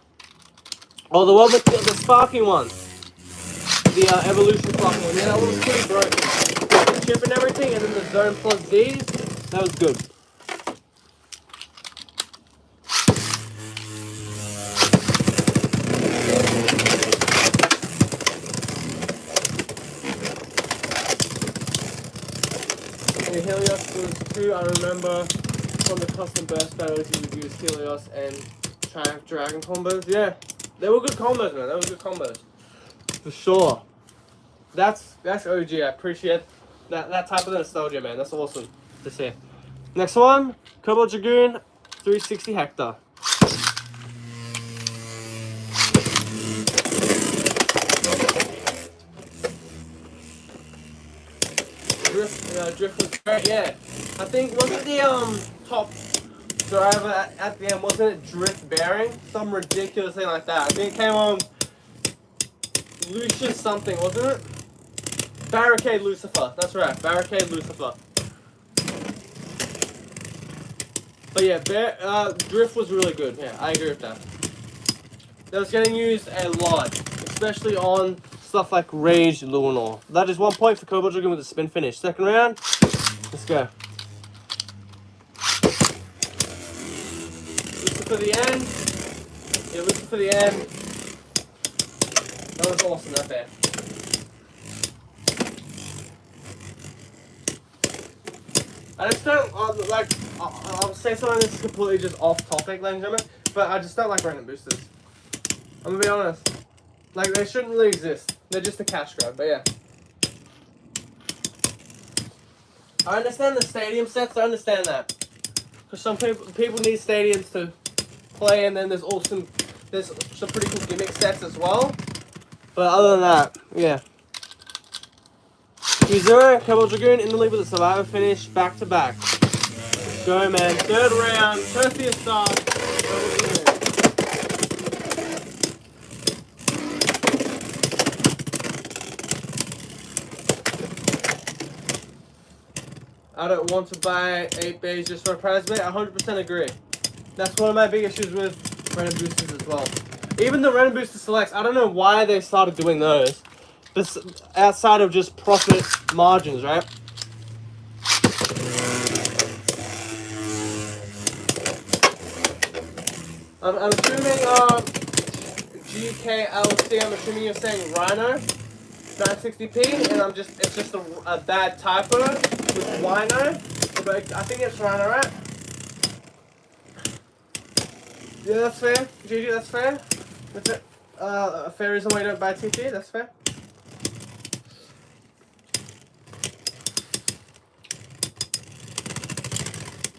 Oh, the one with the sparking one. The evolution sparking one. Yeah, that one was pretty broken. The chip and everything, and then the zone plus these. That was good. And the Helios was 2, I remember from the custom burst battles you would use Helios and Triumph Dragon combos. Yeah, they were good combos, man. They were good combos. For sure. That's OG. I appreciate that type of nostalgia, man. That's awesome to see. Next one, Cobalt Dragoon 360 Hector. Drift was great, yeah. I think, wasn't the top driver at the end, wasn't it Drift Bearing? Some ridiculous thing like that. I think it came on Lucius something, wasn't it? Barricade Lucifer, that's right, Barricade Lucifer. But yeah, Drift was really good, yeah, I agree with that. That was getting used a lot, especially on stuff like Rage Lunar. That is 1 point for Cobalt Dragoon with a spin finish. Second round, let's go. Listen for the end. Yeah, listen for the end. That was awesome, that there. I just don't, I'll say something that's completely just off topic, ladies and gentlemen, but I just don't like random boosters. I'm gonna be honest. Like, they shouldn't really exist. They're just a cash grab, but yeah. I understand the stadium sets, I understand that. Because some people need stadiums to play, and then there's some pretty cool gimmick sets as well. But other than that, yeah. 2-0, Cobalt Dragoon in the lead with a survivor finish, back to back. Let's go, man. Third round, Perseus Star. I don't want to buy 8 bays just for a prize bet. I 100% agree. That's one of my big issues with random boosters as well. Even the random booster selects, I don't know why they started doing those. This, outside of just profit margins, right? I'm assuming GKLC, I'm assuming you're saying Rhino 960p, and it's just a bad typo with Wino, but I think it's Rhino, right? Yeah, that's fair. GG, that's fair. That's it. A fair reason why you don't buy TT, that's fair.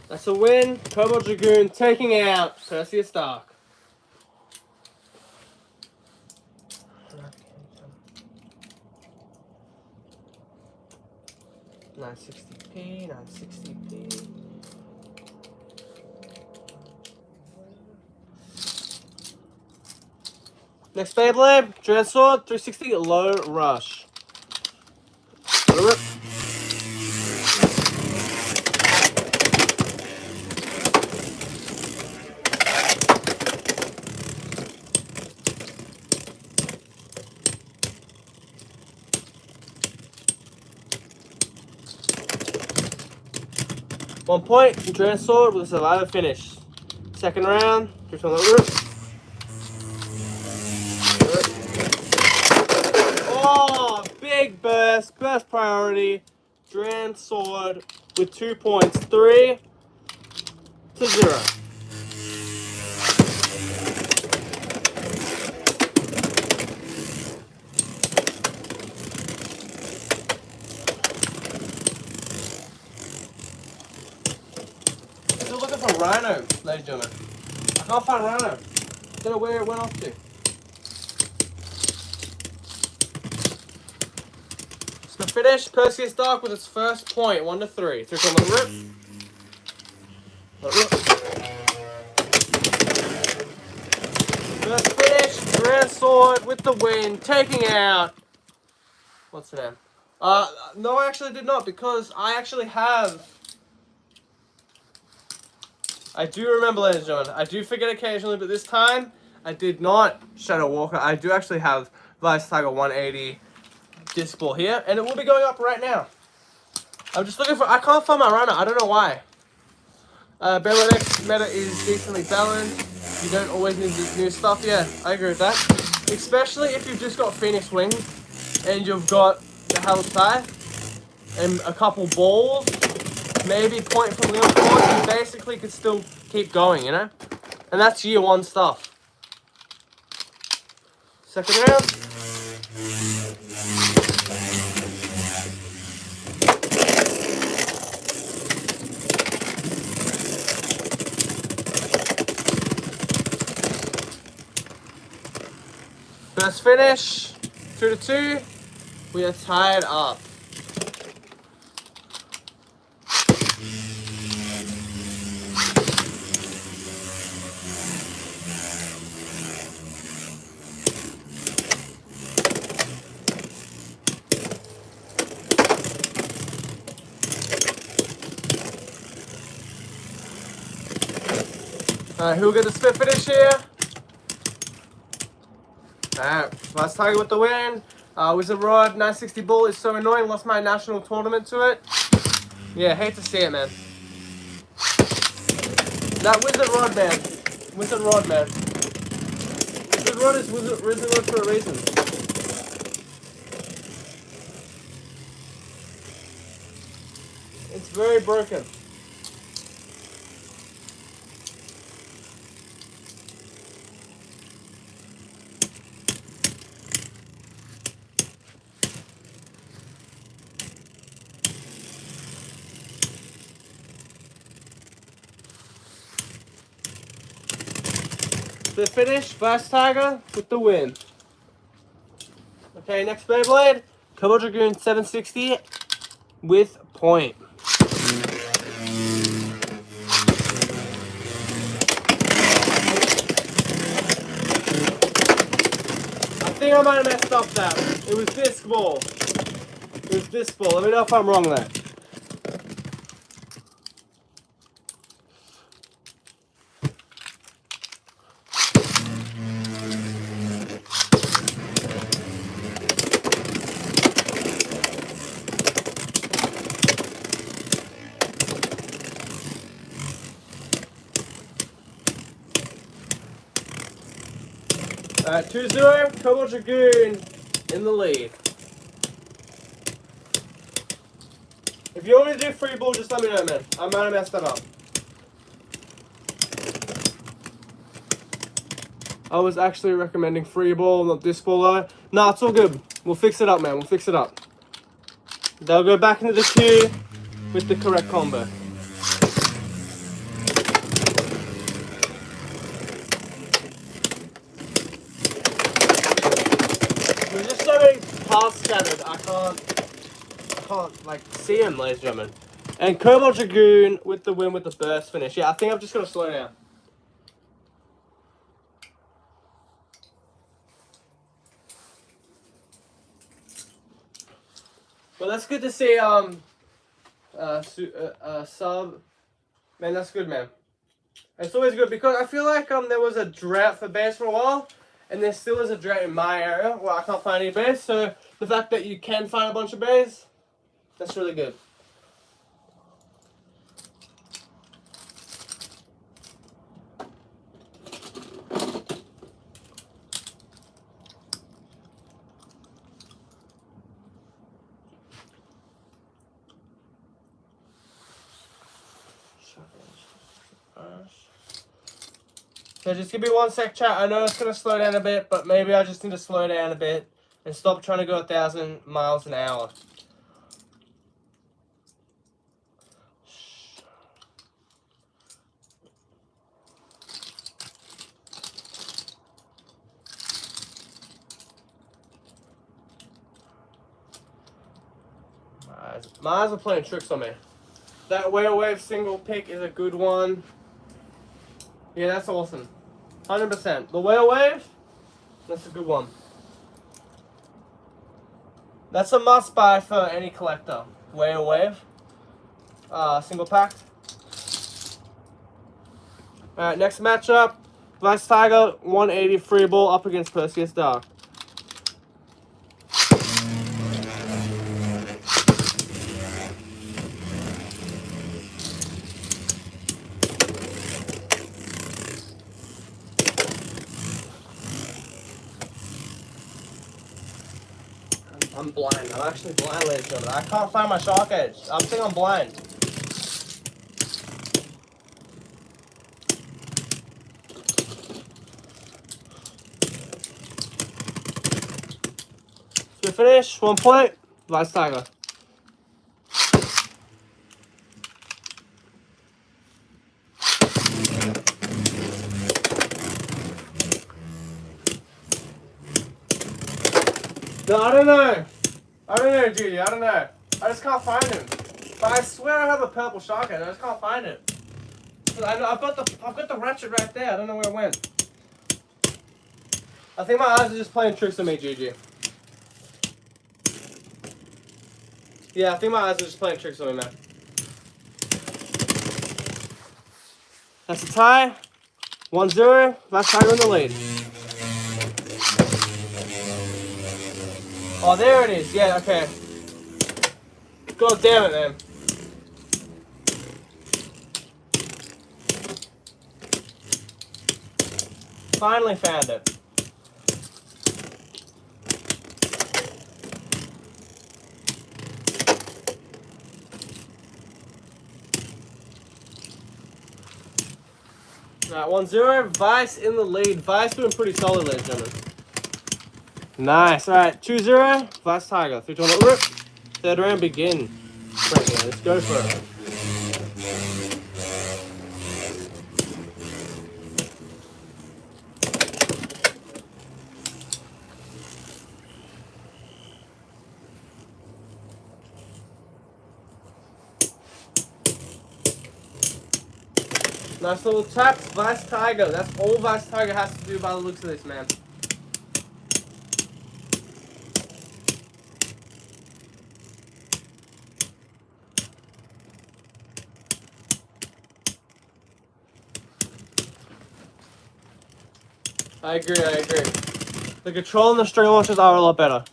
That's a win. Cobalt Dragoon taking out Perseus Dark. $960p, $960p. Next Beyblade, Dread Sword, 360 Low Rush. Rip. One point, Dread Sword with a survivor finish. Second round, drift on the roof. Oh, big burst priority, Dran Sword with 2 points, 3-0. Still looking for Rhino, ladies and gentlemen. I can't find Rhino. Don't know where it went off to. finish. Perseus Dark with its first point. 1-3. 3 corner rip. Let rip. First finish. Grand Sword with the win. Taking out. What's the name? No, I actually did not, because I actually have. I do remember, ladies and gentlemen. I do forget occasionally, but this time I did not Shadow Walker. I do actually have Vice Tiger 180 disc ball here, and it will be going up right now. I'm just looking for. I can't find my runner. I don't know why. Beyblade X meta is decently balanced. You don't always need this new stuff. Yeah, I agree with that. Especially if you've just got Phoenix Wings and you've got the Hell Scythe and a couple balls. Maybe point from Leon Force, you basically could still keep going, you know? And that's year 1 stuff. Second round. First finish, 2-2. We are tied up. Alright, who'll get the split finish here? Alright, last target with the win. Wizard Rod 960 ball is so annoying. Lost my national tournament to it. Yeah, hate to see it, man. That Wizard Rod, man. Wizard Rod, man. Wizard Rod is Wizard Rod for a reason. It's very broken. The finish, Fast Tiger with the win. Okay, next Beyblade, Cobalt Dragoon 760 with point. I think I might have messed up that. It was disc ball. It was disc ball. Let me know if I'm wrong there. Alright, 2-0, Cobalt Dragoon in the lead. If you want me to do free ball, just let me know, man. I might have messed that up. I was actually recommending free ball, not disc ball though. Nah, it's all good. We'll fix it up, man. We'll fix it up. They'll go back into the queue with the correct combo. There's just so many paths scattered. I can't like see him, ladies and gentlemen. And Cobalt Dragoon with the win with the burst finish. Yeah, I think I've just got to slow down. Well, that's good to see. Sub. Man, that's good, man. It's always good because I feel like there was a drought for bears for a while, and there still is a drought in my area where I can't find any bears. So the fact that you can find a bunch of bears, that's really good. So just give me 1 sec, chat. I know it's going to slow down a bit, but maybe I just need to slow down a bit and stop trying to go 1,000 miles an hour. My eyes are playing tricks on me. That wave single pick is a good one. Yeah, that's awesome. 100%. The wave, that's a good one. That's a must buy for any collector. Wave. Single pack. Alright, next matchup. Vice Tiger 180 free ball up against Perseus Dark. I'm blind. I'm actually blind, ladies and gentlemen. I can't find my shark edge. I think I'm blind. So we finish. 1 point. Vice Tiger. No, I don't know. Judy. I don't know. I just can't find him. But I swear I have a purple shark head. I just can't find it. I've got the ratchet right there. I don't know where it went. I think my eyes are just playing tricks on me, Gigi. Yeah, I think my eyes are just playing tricks on me, man. That's a tie. 1-0. Vice Tiger in the lead. Oh, there it is. Yeah, okay. God damn it, man. Finally found it. Alright, 1-0. Vice in the lead. Vice doing pretty solid, ladies and gentlemen. Nice. Alright, 2-0. Vice Tiger. 3-2 on the rip. Third round begin. Let's go for it. Nice little taps. Vice Tiger. That's all Vice Tiger has to do by the looks of this, man. I agree. The control and the string launches are a lot better.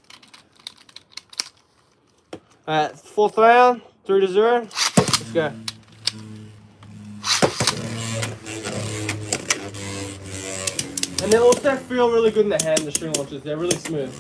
Alright, 4th round, 3-0. Let's go. And they also feel really good in the hand, the string launchers. They're really smooth.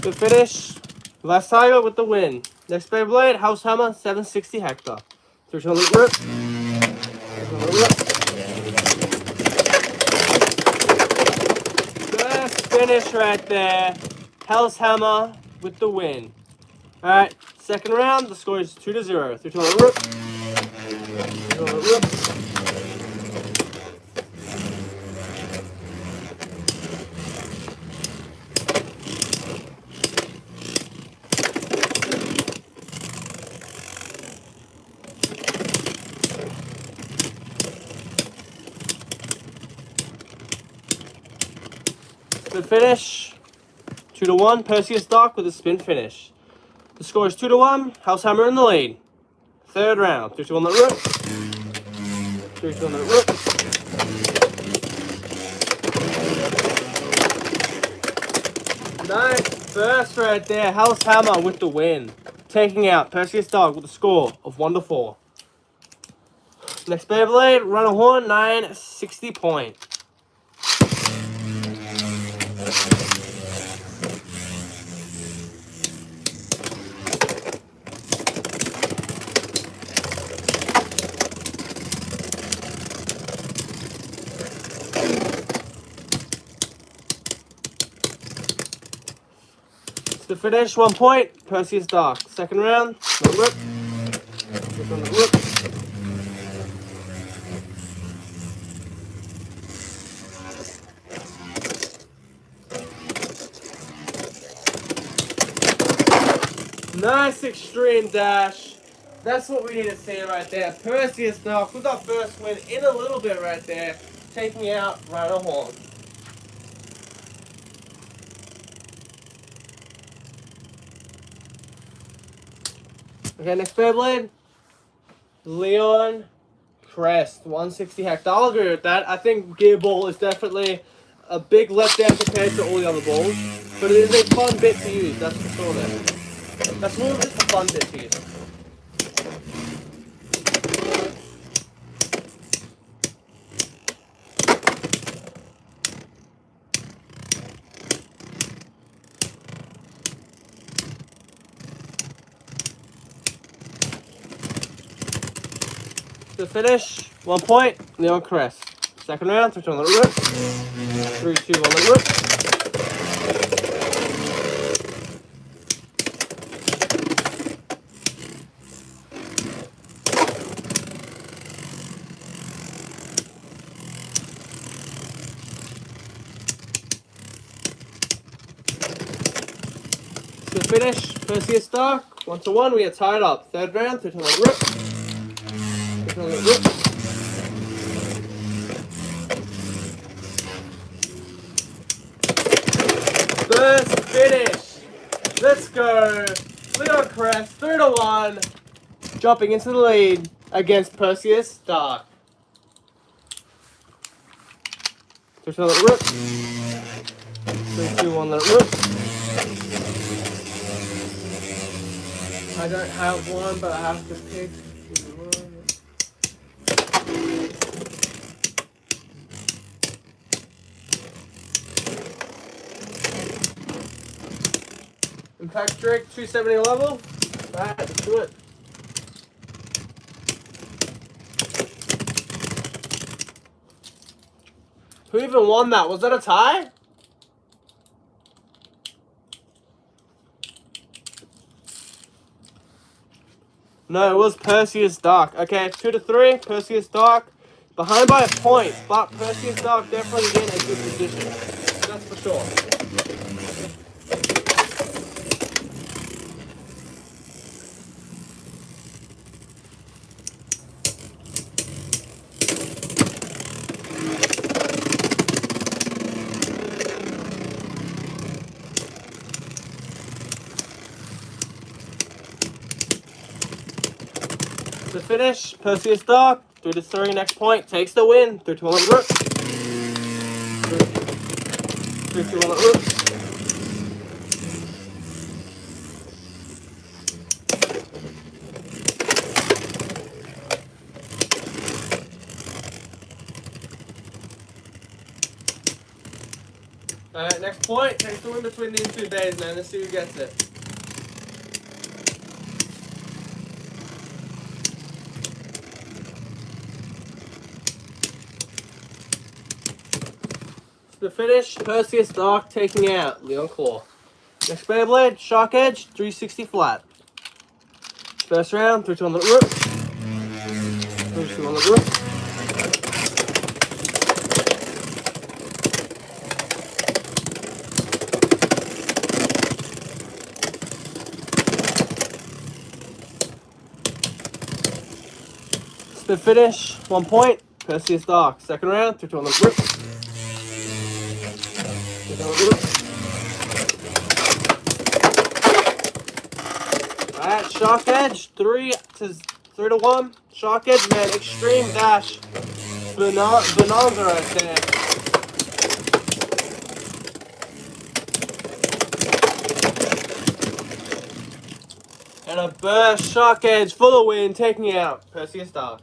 Good finish. Vice Tiger with the win. Next Beyblade, House Hammer, 760 Hector. 300 rip. 300 rip. First finish right there. House Hammer with the win. Alright, second round, the score is 2-0. 300 rip. 300 rip. Good finish. 2-1. Perseus Dark with a spin finish. The score is 2-1. House Hammer in the lead. Third round. 3-2 on the rip. 3-2 on the rip. Nice first right there. House Hammer with the win. Taking out Perseus Dark with a score of 1-4. Next Beyblade, Runner Horn, 960 point. To finish, 1 point, Perseus Dark. Second round, no rip. Click on the rip. Nice extreme dash. That's what we need to see right there. Perseus Dark with our first win in a little bit right there. Taking out Rhino Horn. Okay, next Beyblade. Leon Crest, 160 hectare. I'll agree with that. I think Gear Ball is definitely a big letdown compared to all the other balls. But it is a fun bit to use, that's for sure there. That's more just a fun bit to use. To finish, 1 point, Leon Crest. Second round, 3, 2, 1, let it rip. 3, 2, 1, let it rip. To finish, Perseus Dark, 1 to 1, we are tied up. Third round, 3, 2, 1, let it rip. 3, 2, 1, let it rip. First finish. Let's go. Leon Crest, 3 to 1. Jumping into the lead against Perseus Dark. 3, 2, 1, let it rip. 3, 2, 1, let it rip. I don't have one, but I have to pick. Impact Drake, 270 level. Alright, let's do it. Who even won that? Was that a tie? No, it was Perseus Dark. Okay, 2 to 3, Perseus Dark. Behind by a point, but Perseus Dark definitely in a good position. That's for sure. To finish, Perseus Dark, 3 to 3, next point, takes the win. 3, 2, 1, let it rip. 3, 2, 1, let it rip. Alright, next point, takes the win between these two days, man. Let's see who gets it. To finish, Perseus Dark taking out Leon Claw. Next Beyblade, Shark Edge, 360 flat. First round, 3, 2, 1, let it rip. 3, 2, 1, let it rip. To finish, 1 point, Perseus Dark. Second round, 3, 2, 1, let it rip. Alright, Shark Edge, 3 to 1. Shark Edge, man, extreme dash. Bonanza right there. And a burst Shark Edge for the win, taking out Perseus Dark.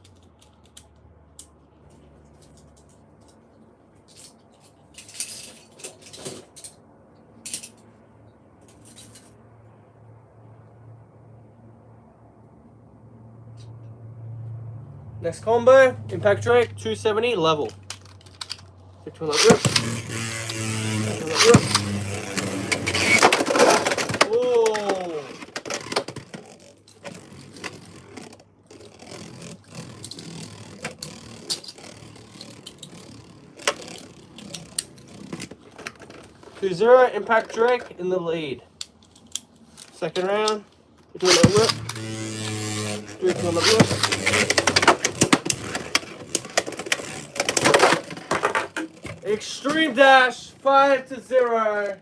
Next combo, Impact Drake, 270 level. 3, 2, 1, let it rip. 3, 2, 1, let it rip. Ooh, 2-0, Impact Drake in the lead. Second round. Drake on the rip. Drake on the rip. Extreme Dash, 5-0.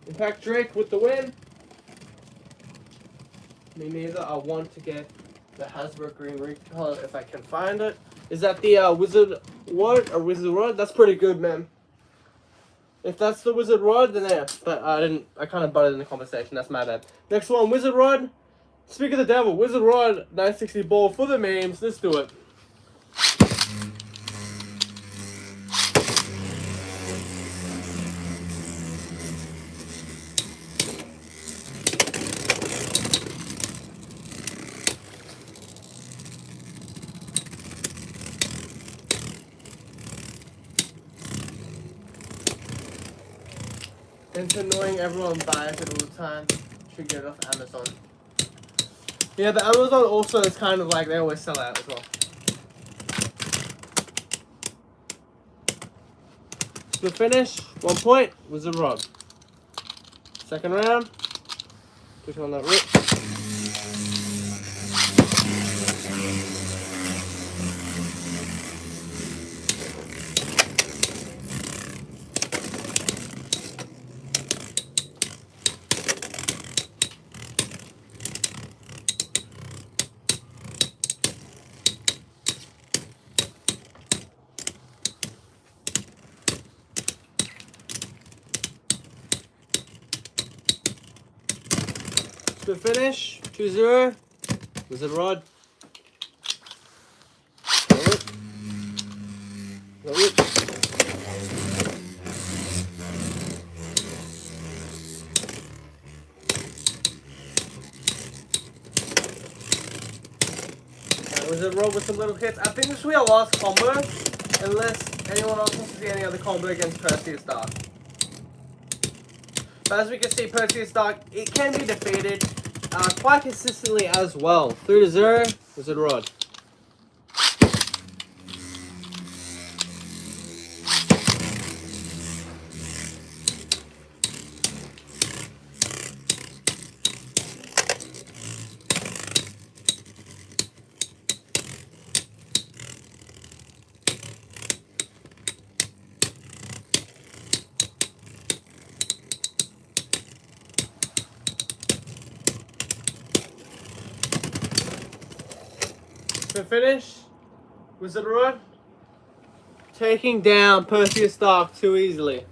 Impact Drake with the win. Me neither. I want to get the Hasbro green recolor if I can find it. Is that the Wizard Rod or Wizard Rod? That's pretty good, man. If that's the Wizard Rod, then yeah. But I kind of butted in the conversation. That's my bad. Next one, Wizard Rod. Speak of the devil, Wizard Rod 960 ball for the memes. Let's do it. It's annoying everyone buys it all the time. Should get it off Amazon. Yeah, but Amazon also is kind of like they always sell out as well. The finish, 1 point, Wizard Rod. Second round, click on that rip. The finish, 2-0, Wizard Rod. Wizard Rod with some little hits. I think this will be our last combo, unless anyone else wants to see any other combo against Perseus Dark. But as we can see, Perseus Dark, it can be defeated quite consistently as well. 3-0, Wizard Rod. To finish, Wizard Rod taking down Perseus Dark too easily.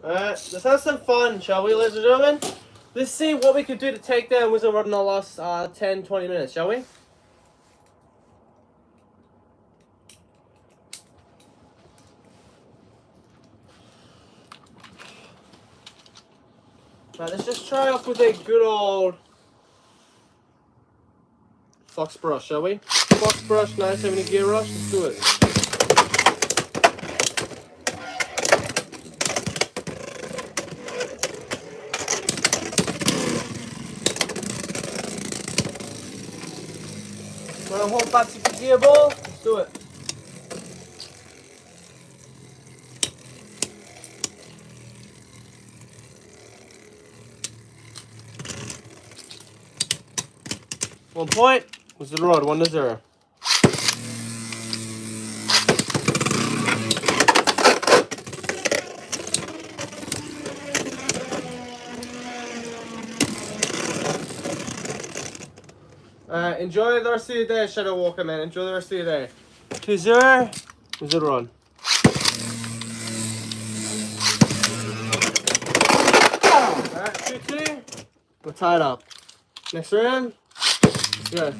Alright, let's have some fun, shall we, ladies and gentlemen? Let's see what we could do to take down Wizard Rod in the last 10-20 minutes, shall we? Right, let's just try off with a good old Fox Brush, shall we? Fox Brush, 970 Gear Rush, let's do it. Wanna hold back to the gear ball? Let's do it. One point, Wizard Rod, 1-0. Enjoy the rest of your day, Shadow Walker, man. Enjoy the rest of your day. 2-0, Wizard Rod. Alright, 2-2. We're tied up. Next round. Let's go.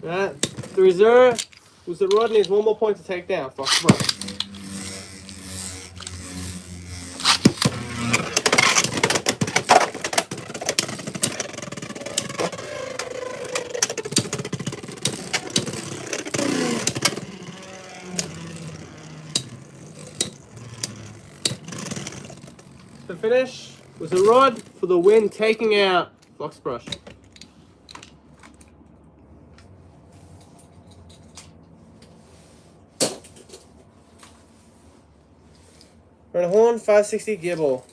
Alright, 3-0. Wizard Rod needs one more point to take down. Fox Brush. finish with a rod for the win, taking out Fox Brush. Red Horn, 560 gear ball.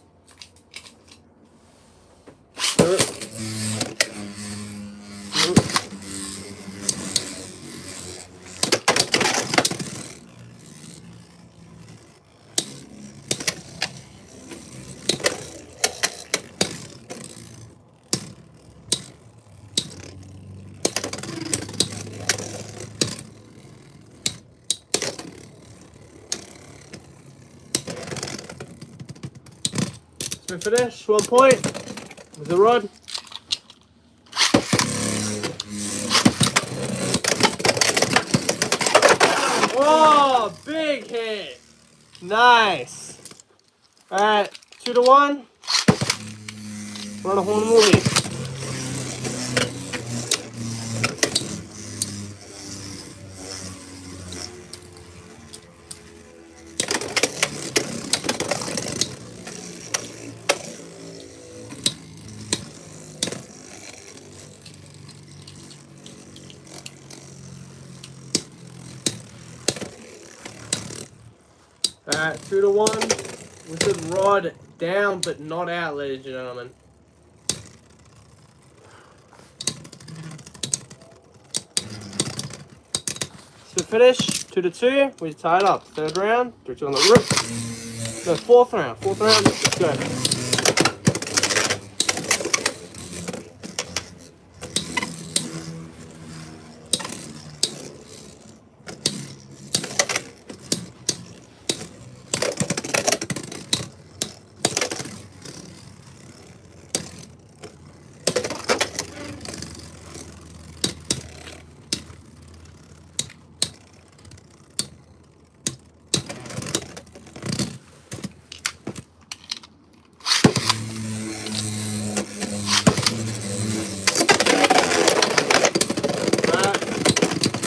Spin finish, 1 point with the rod. Oh, big hit. Nice. Alright, 2-1. Run a horn movie. Alright, 2-1 with the rod down but not out, ladies and gentlemen. So finish, 2-2, we tied up. Third round, 3-2 on the roof. No, fourth round, let's go.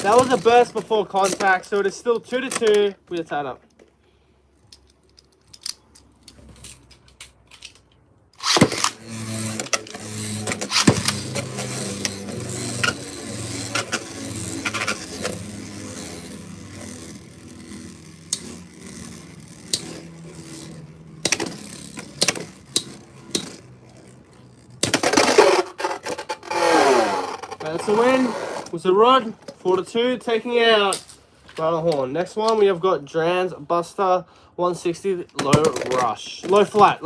That was a burst before contact, so it is still 2-2. We are tied up. That's a win. Was a rod. 4-2, taking out Rattle Horn. Next one, we have got Drans Buster 160 low rush. Low flat.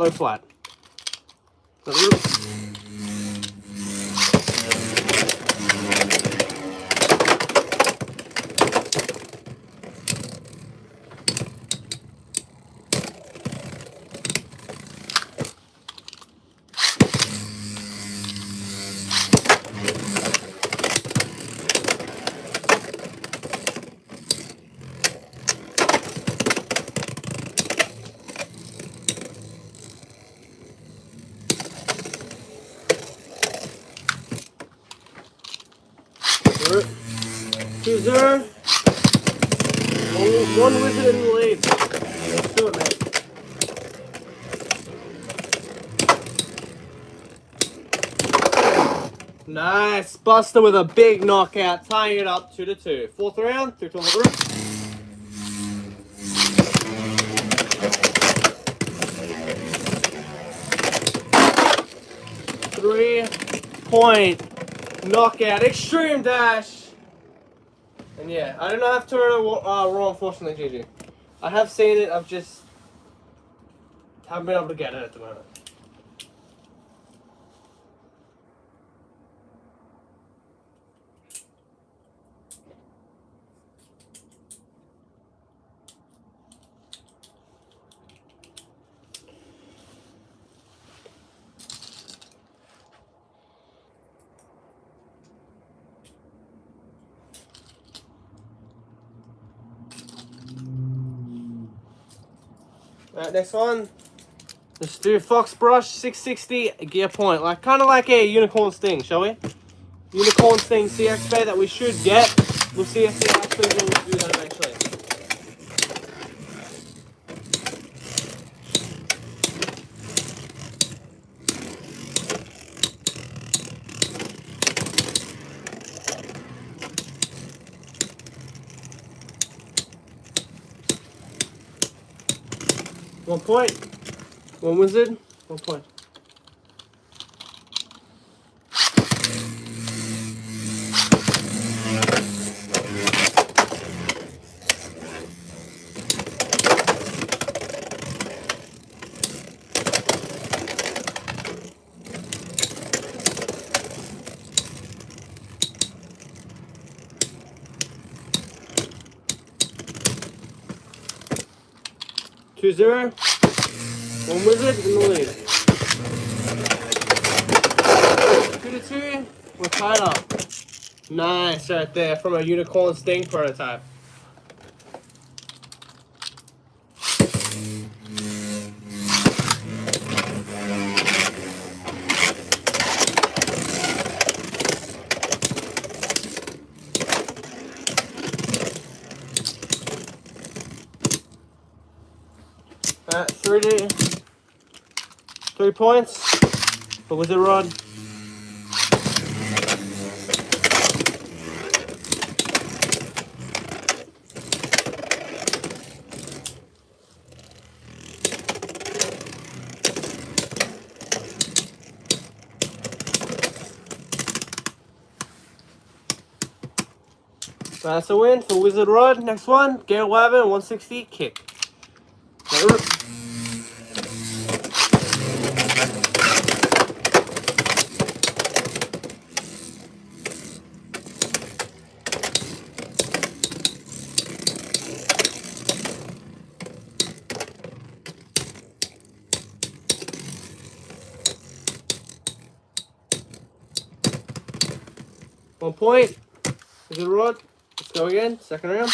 2-0. One wizard in the lead. Let's do it, mate. Nice. Buster with a big knockout, tying it up 2-2. Fourth round, 3-2 on the group. Three-point knockout, extreme dash. And yeah, I do not have Toronto Raw, unfortunately, GG. I have seen it, I've just haven't been able to get it at the moment. Alright, next one. Let's do Fox Brush 660 gear point. Kind of like a Unicorn Sting, shall we? Unicorn Sting CX Bay that we should get. We'll see if they actually will do that eventually. 1 point. 1 wizard. 1 point. Two zero. 1 wizard in the lead. 2-2. We're tied up. Nice right there from a unicorn sting prototype. Alright, 3 points for Wizard Rod. That's a win for Wizard Rod. Next one, Gale Wyvern 160 kick. One point. Wizard Rod. Let's go again. Second round.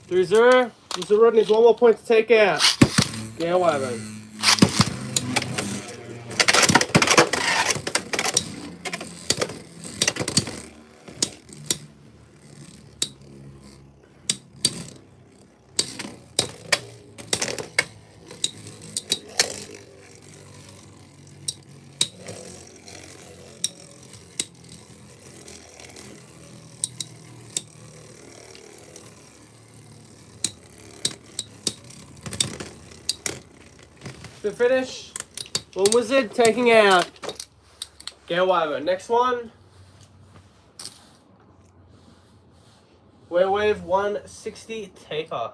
Three zero. Wizard Rod needs 1 more point to take out. Gale Wyvern. The finish. 1 wizard taking out Gale Wyvern. Next one. Werewolf 160 taper.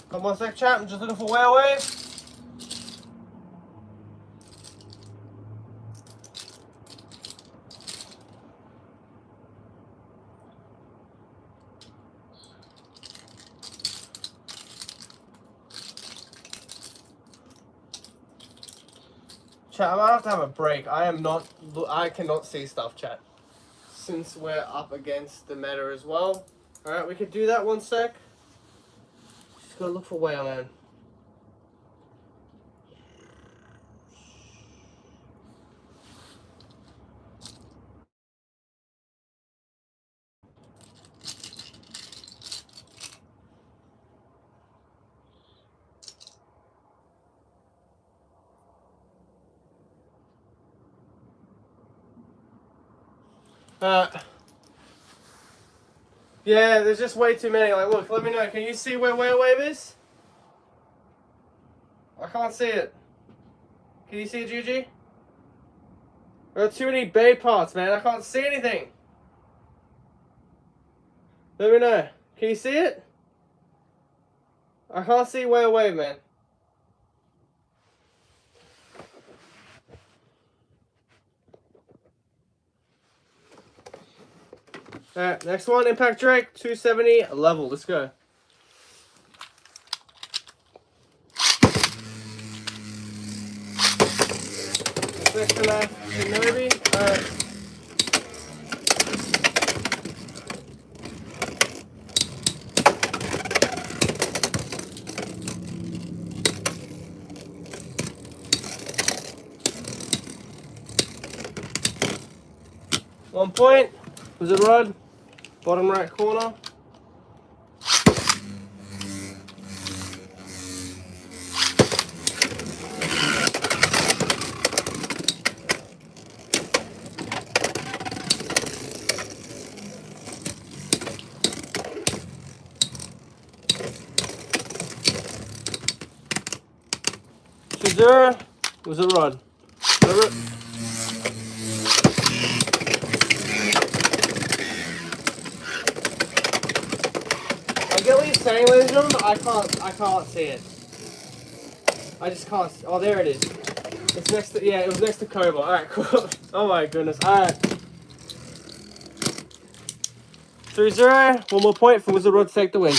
Come on, sec chat. I'm just looking for Werewolf. Chat, I might have to have a break. I cannot see stuff, chat. Since we're up against the meta as well. Alright, we could do that 1 sec. gotta look for whale, man. Yeah, there's just way too many. Like, look, let me know. Can you see where whale wave is? I can't see it. Can you see it, Gigi? There are too many bay parts, man. I can't see anything. Let me know. Can you see it? I can't see whale wave, man. Alright, next one, Impact Drake, 270 level. Let's go. Next to that, Kenobi. Alright. One point. Was it Rod? Bottom right corner. Zero. Was it Rod? Over. I get what you're saying, ladies and gentlemen, but I can't see it. I just can't. Oh, there it is. It's next to, yeah, it was next to Cobra. Alright, cool. Oh my goodness. Alright. 3-0. One more point for Wizard Rod to take the win.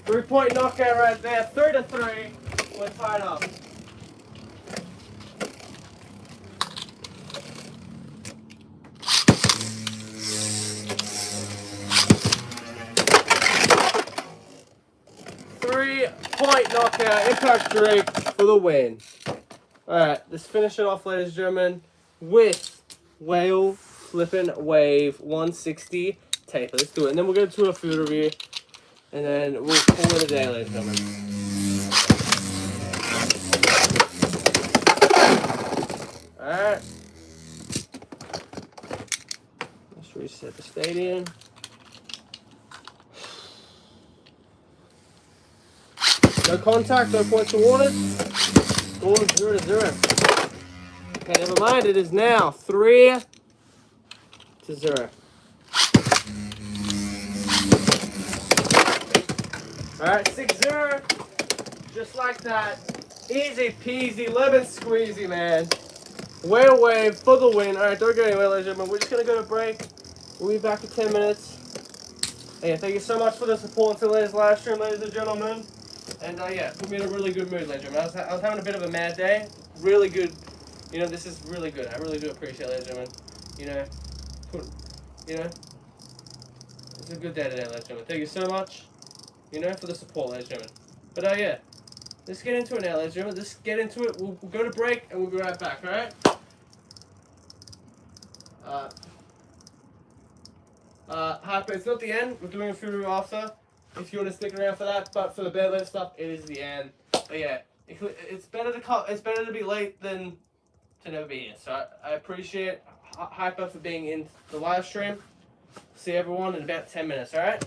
Three-point knockout right there. 3-3. We're tied up. Three-point knockout. Impact Drake for the win. Alright, let's finish it off, ladies and gentlemen, with Whale Flippin' Wave 160 taper. Let's do it. And then we'll get into a food review. And then we'll call it a day, ladies and gentlemen. Alright. Let's reset the stadium. No contact, no points awarded. Score 0-0. Okay, never mind. It is now 3-0. Alright, 6-0. Just like that. Easy peasy, lemon squeezy, man. Whale wave for the win. Alright, don't go anywhere, ladies and gentlemen. We're just going to go to break. We'll be back in 10 minutes. And yeah, thank you so much for the support to today's live stream, ladies and gentlemen. And yeah, put me in a really good mood, ladies and gentlemen. I was having a bit of a mad day. Really good. You know, this is really good. I really do appreciate it, ladies and gentlemen. It's a good day today, ladies and gentlemen. Thank you so much, for the support, ladies and gentlemen. But yeah, let's get into it now, ladies and gentlemen. Let's get into it. We'll go to break, and we'll be right back, alright? Hyper, it's not the end. We're doing a food review after, if you want to stick around for that. But for the bed list stuff, it is the end. But yeah, it's better to be late than to never be here. So I appreciate Hyper for being in the live stream. See everyone in about 10 minutes, alright?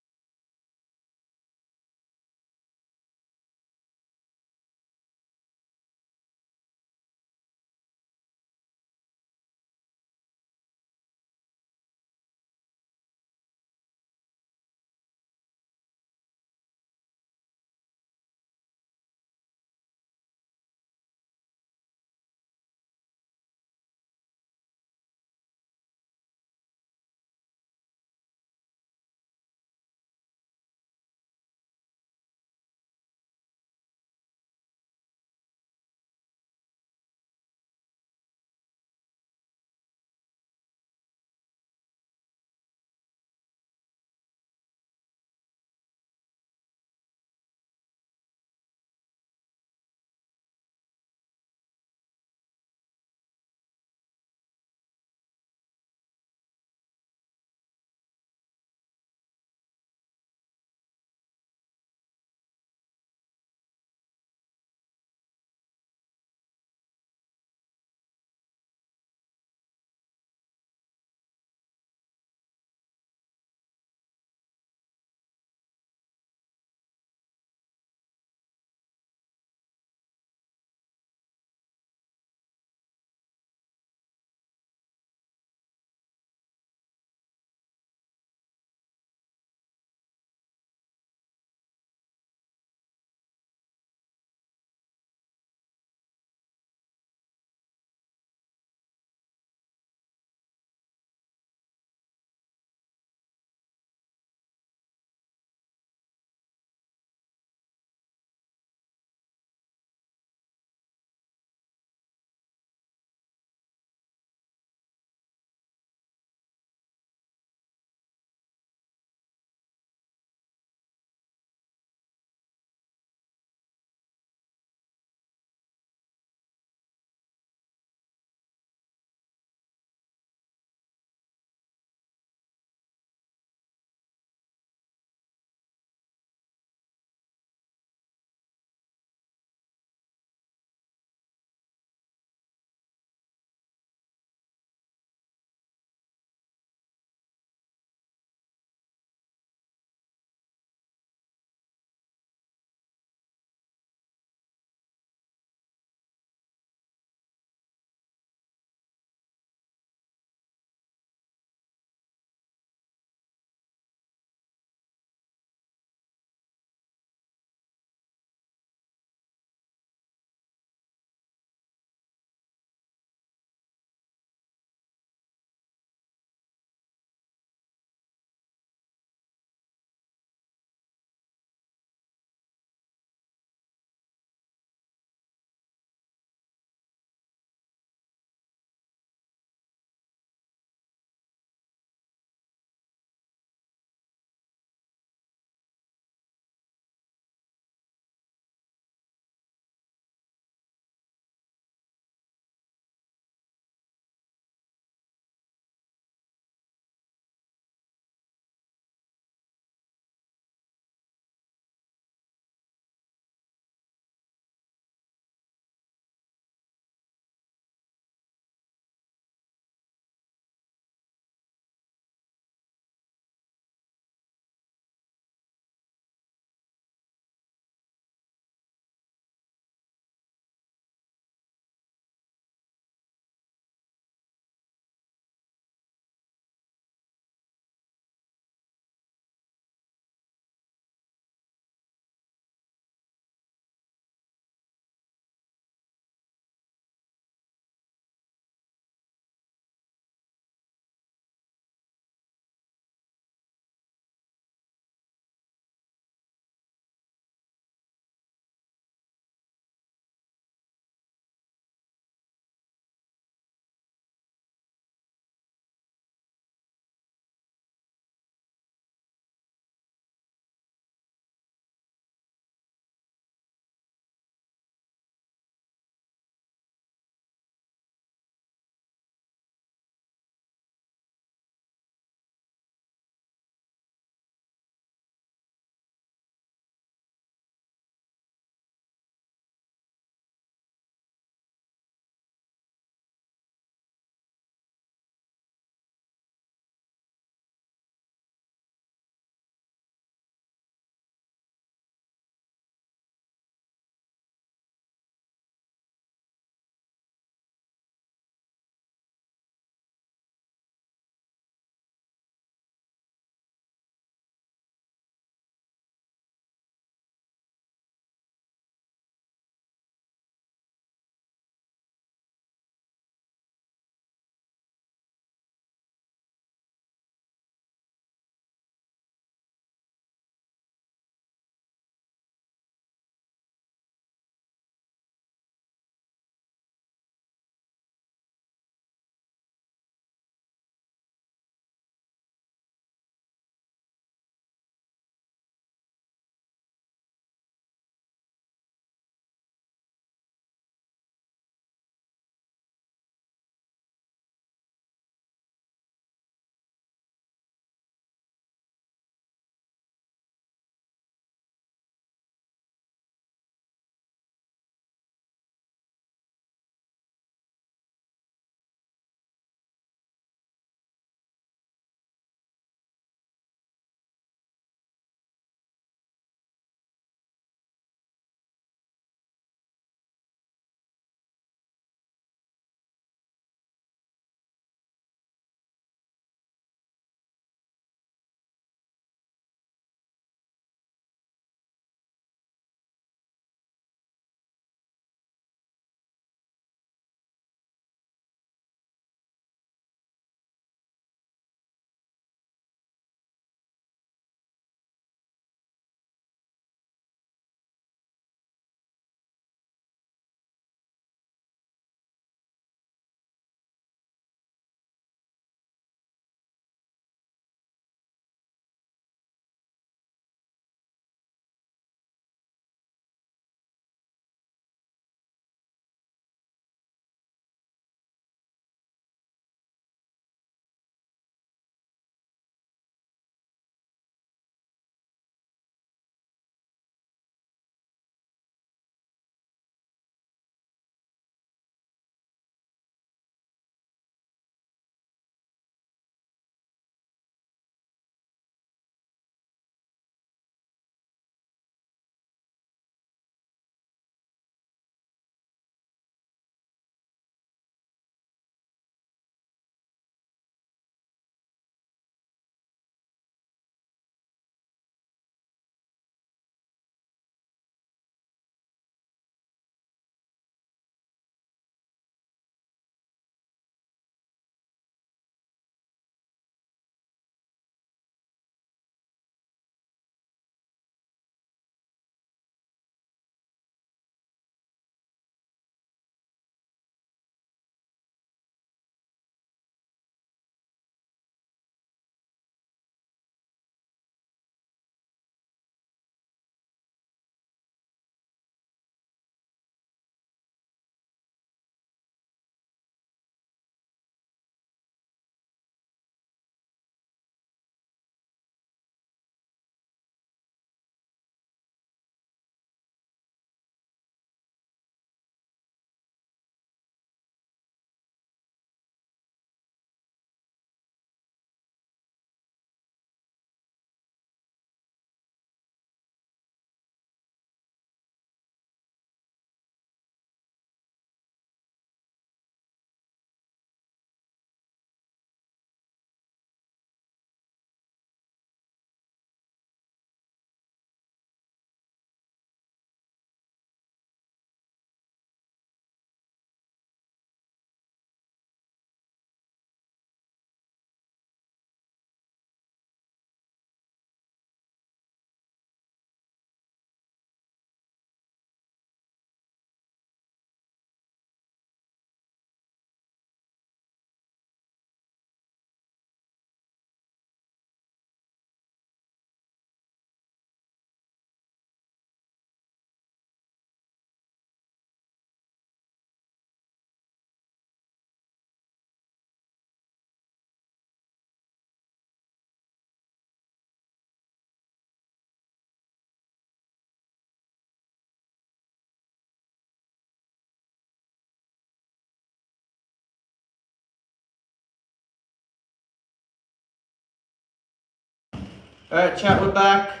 Alright, chat, we're back.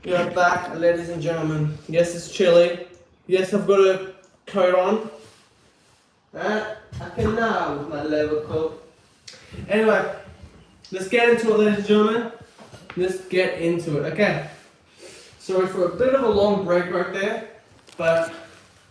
We are back, ladies and gentlemen. Yes, it's chilly. Yes, I've got a coat on. Alright, I can now with my leather coat. Anyway, let's get into it, ladies and gentlemen. Let's get into it. Okay. Sorry for a bit of a long break right there, but a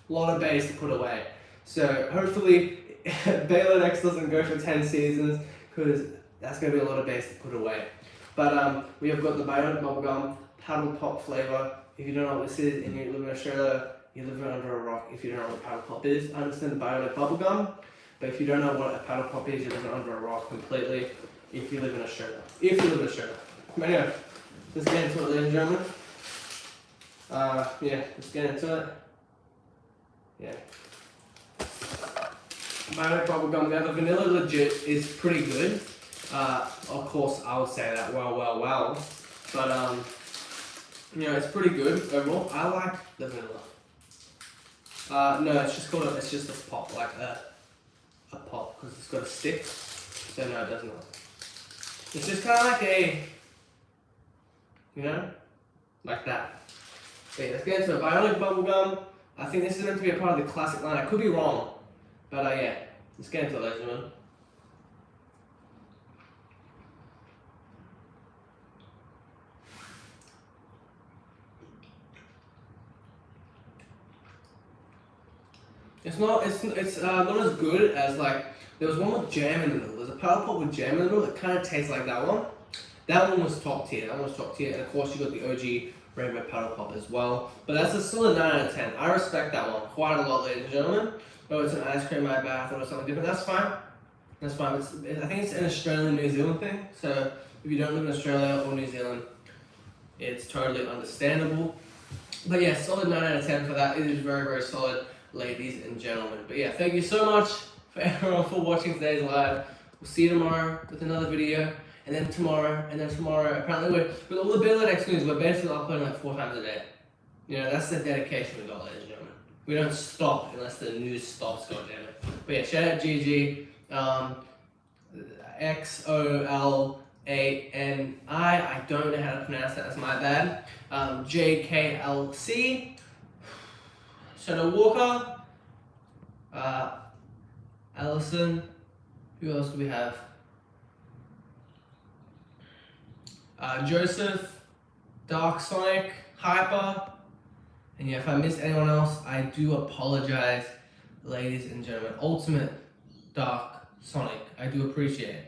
lot of bass to put away. So hopefully Baylor X doesn't go for 10 seasons, because that's going to be a lot of bass to put away. But we have got the Bionic Bubblegum Paddle Pop flavor. If you don't know what this is and you live in Australia, you live under a rock if you don't know what Paddle Pop is. I understand the Bionic Bubblegum, but if you don't know what a Paddle Pop is, you're living under a rock completely if you live in Australia. If you live in Australia. But anyway, let's get into it, ladies and gentlemen. Yeah, let's get into it. Yeah. Bionic Bubblegum, now the vanilla legit is pretty good. Of course, I would say that well. But, you know, it's pretty good overall. I like the vanilla. No, it's just it's just a pop, like a pop, because it's got a stick. So no, it does not. It's just kind of like a, you know, like that. Okay, let's get into it. Bionic Bubblegum. I think this is meant to be a part of the classic line. I could be wrong, but yeah, let's get into it, ladies and gentlemen. It's not as good as, like, there was one with jam in the middle. There's a Paddle Pop with jam in the middle that kind of tastes like that one. That one was top tier. And of course you got the OG Rainbow Paddle Pop as well. But that's a solid 9 out of 10. I respect that one quite a lot, ladies and gentlemen. Oh, it's an ice cream, my bad. I thought it was something different. That's fine. That's fine. I think it's an Australian New Zealand thing. So if you don't live in Australia or New Zealand, it's totally understandable. But yeah, solid 9 out of 10 for that. It is very, very solid, ladies and gentlemen. But yeah, thank you so much for everyone for watching today's live. We'll see you tomorrow with another video, and then tomorrow. Apparently with all the Baylor X news, we're basically uploading like 4 times a day. You know, that's the dedication we got, ladies and gentlemen. We don't stop unless the news stops, goddammit. But yeah, shout out GG, XOLANI, I don't know how to pronounce that, that's my bad. JKLC, Shadow Walker, Allison, who else do we have? Joseph, Dark Sonic, Hyper, and yeah, if I missed anyone else, I do apologize, ladies and gentlemen. Ultimate Dark Sonic, I do appreciate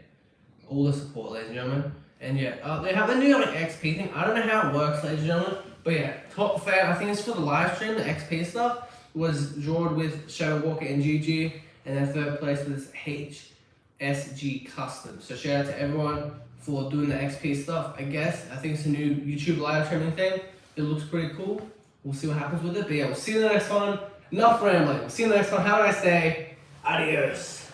all the support, ladies and gentlemen. And yeah, they have the new XP thing. I don't know how it works, ladies and gentlemen, but yeah, top fan, I think it's for the live stream, the XP stuff was drawn with Shadow Walker and GG, and then third place was HSG Custom. So shout out to everyone for doing the XP stuff. I think it's a new YouTube live streaming thing. It looks pretty cool. We'll see what happens with it. But yeah, we'll see you in the next one. Enough rambling. We'll see you in the next one. Have a nice day. Adios.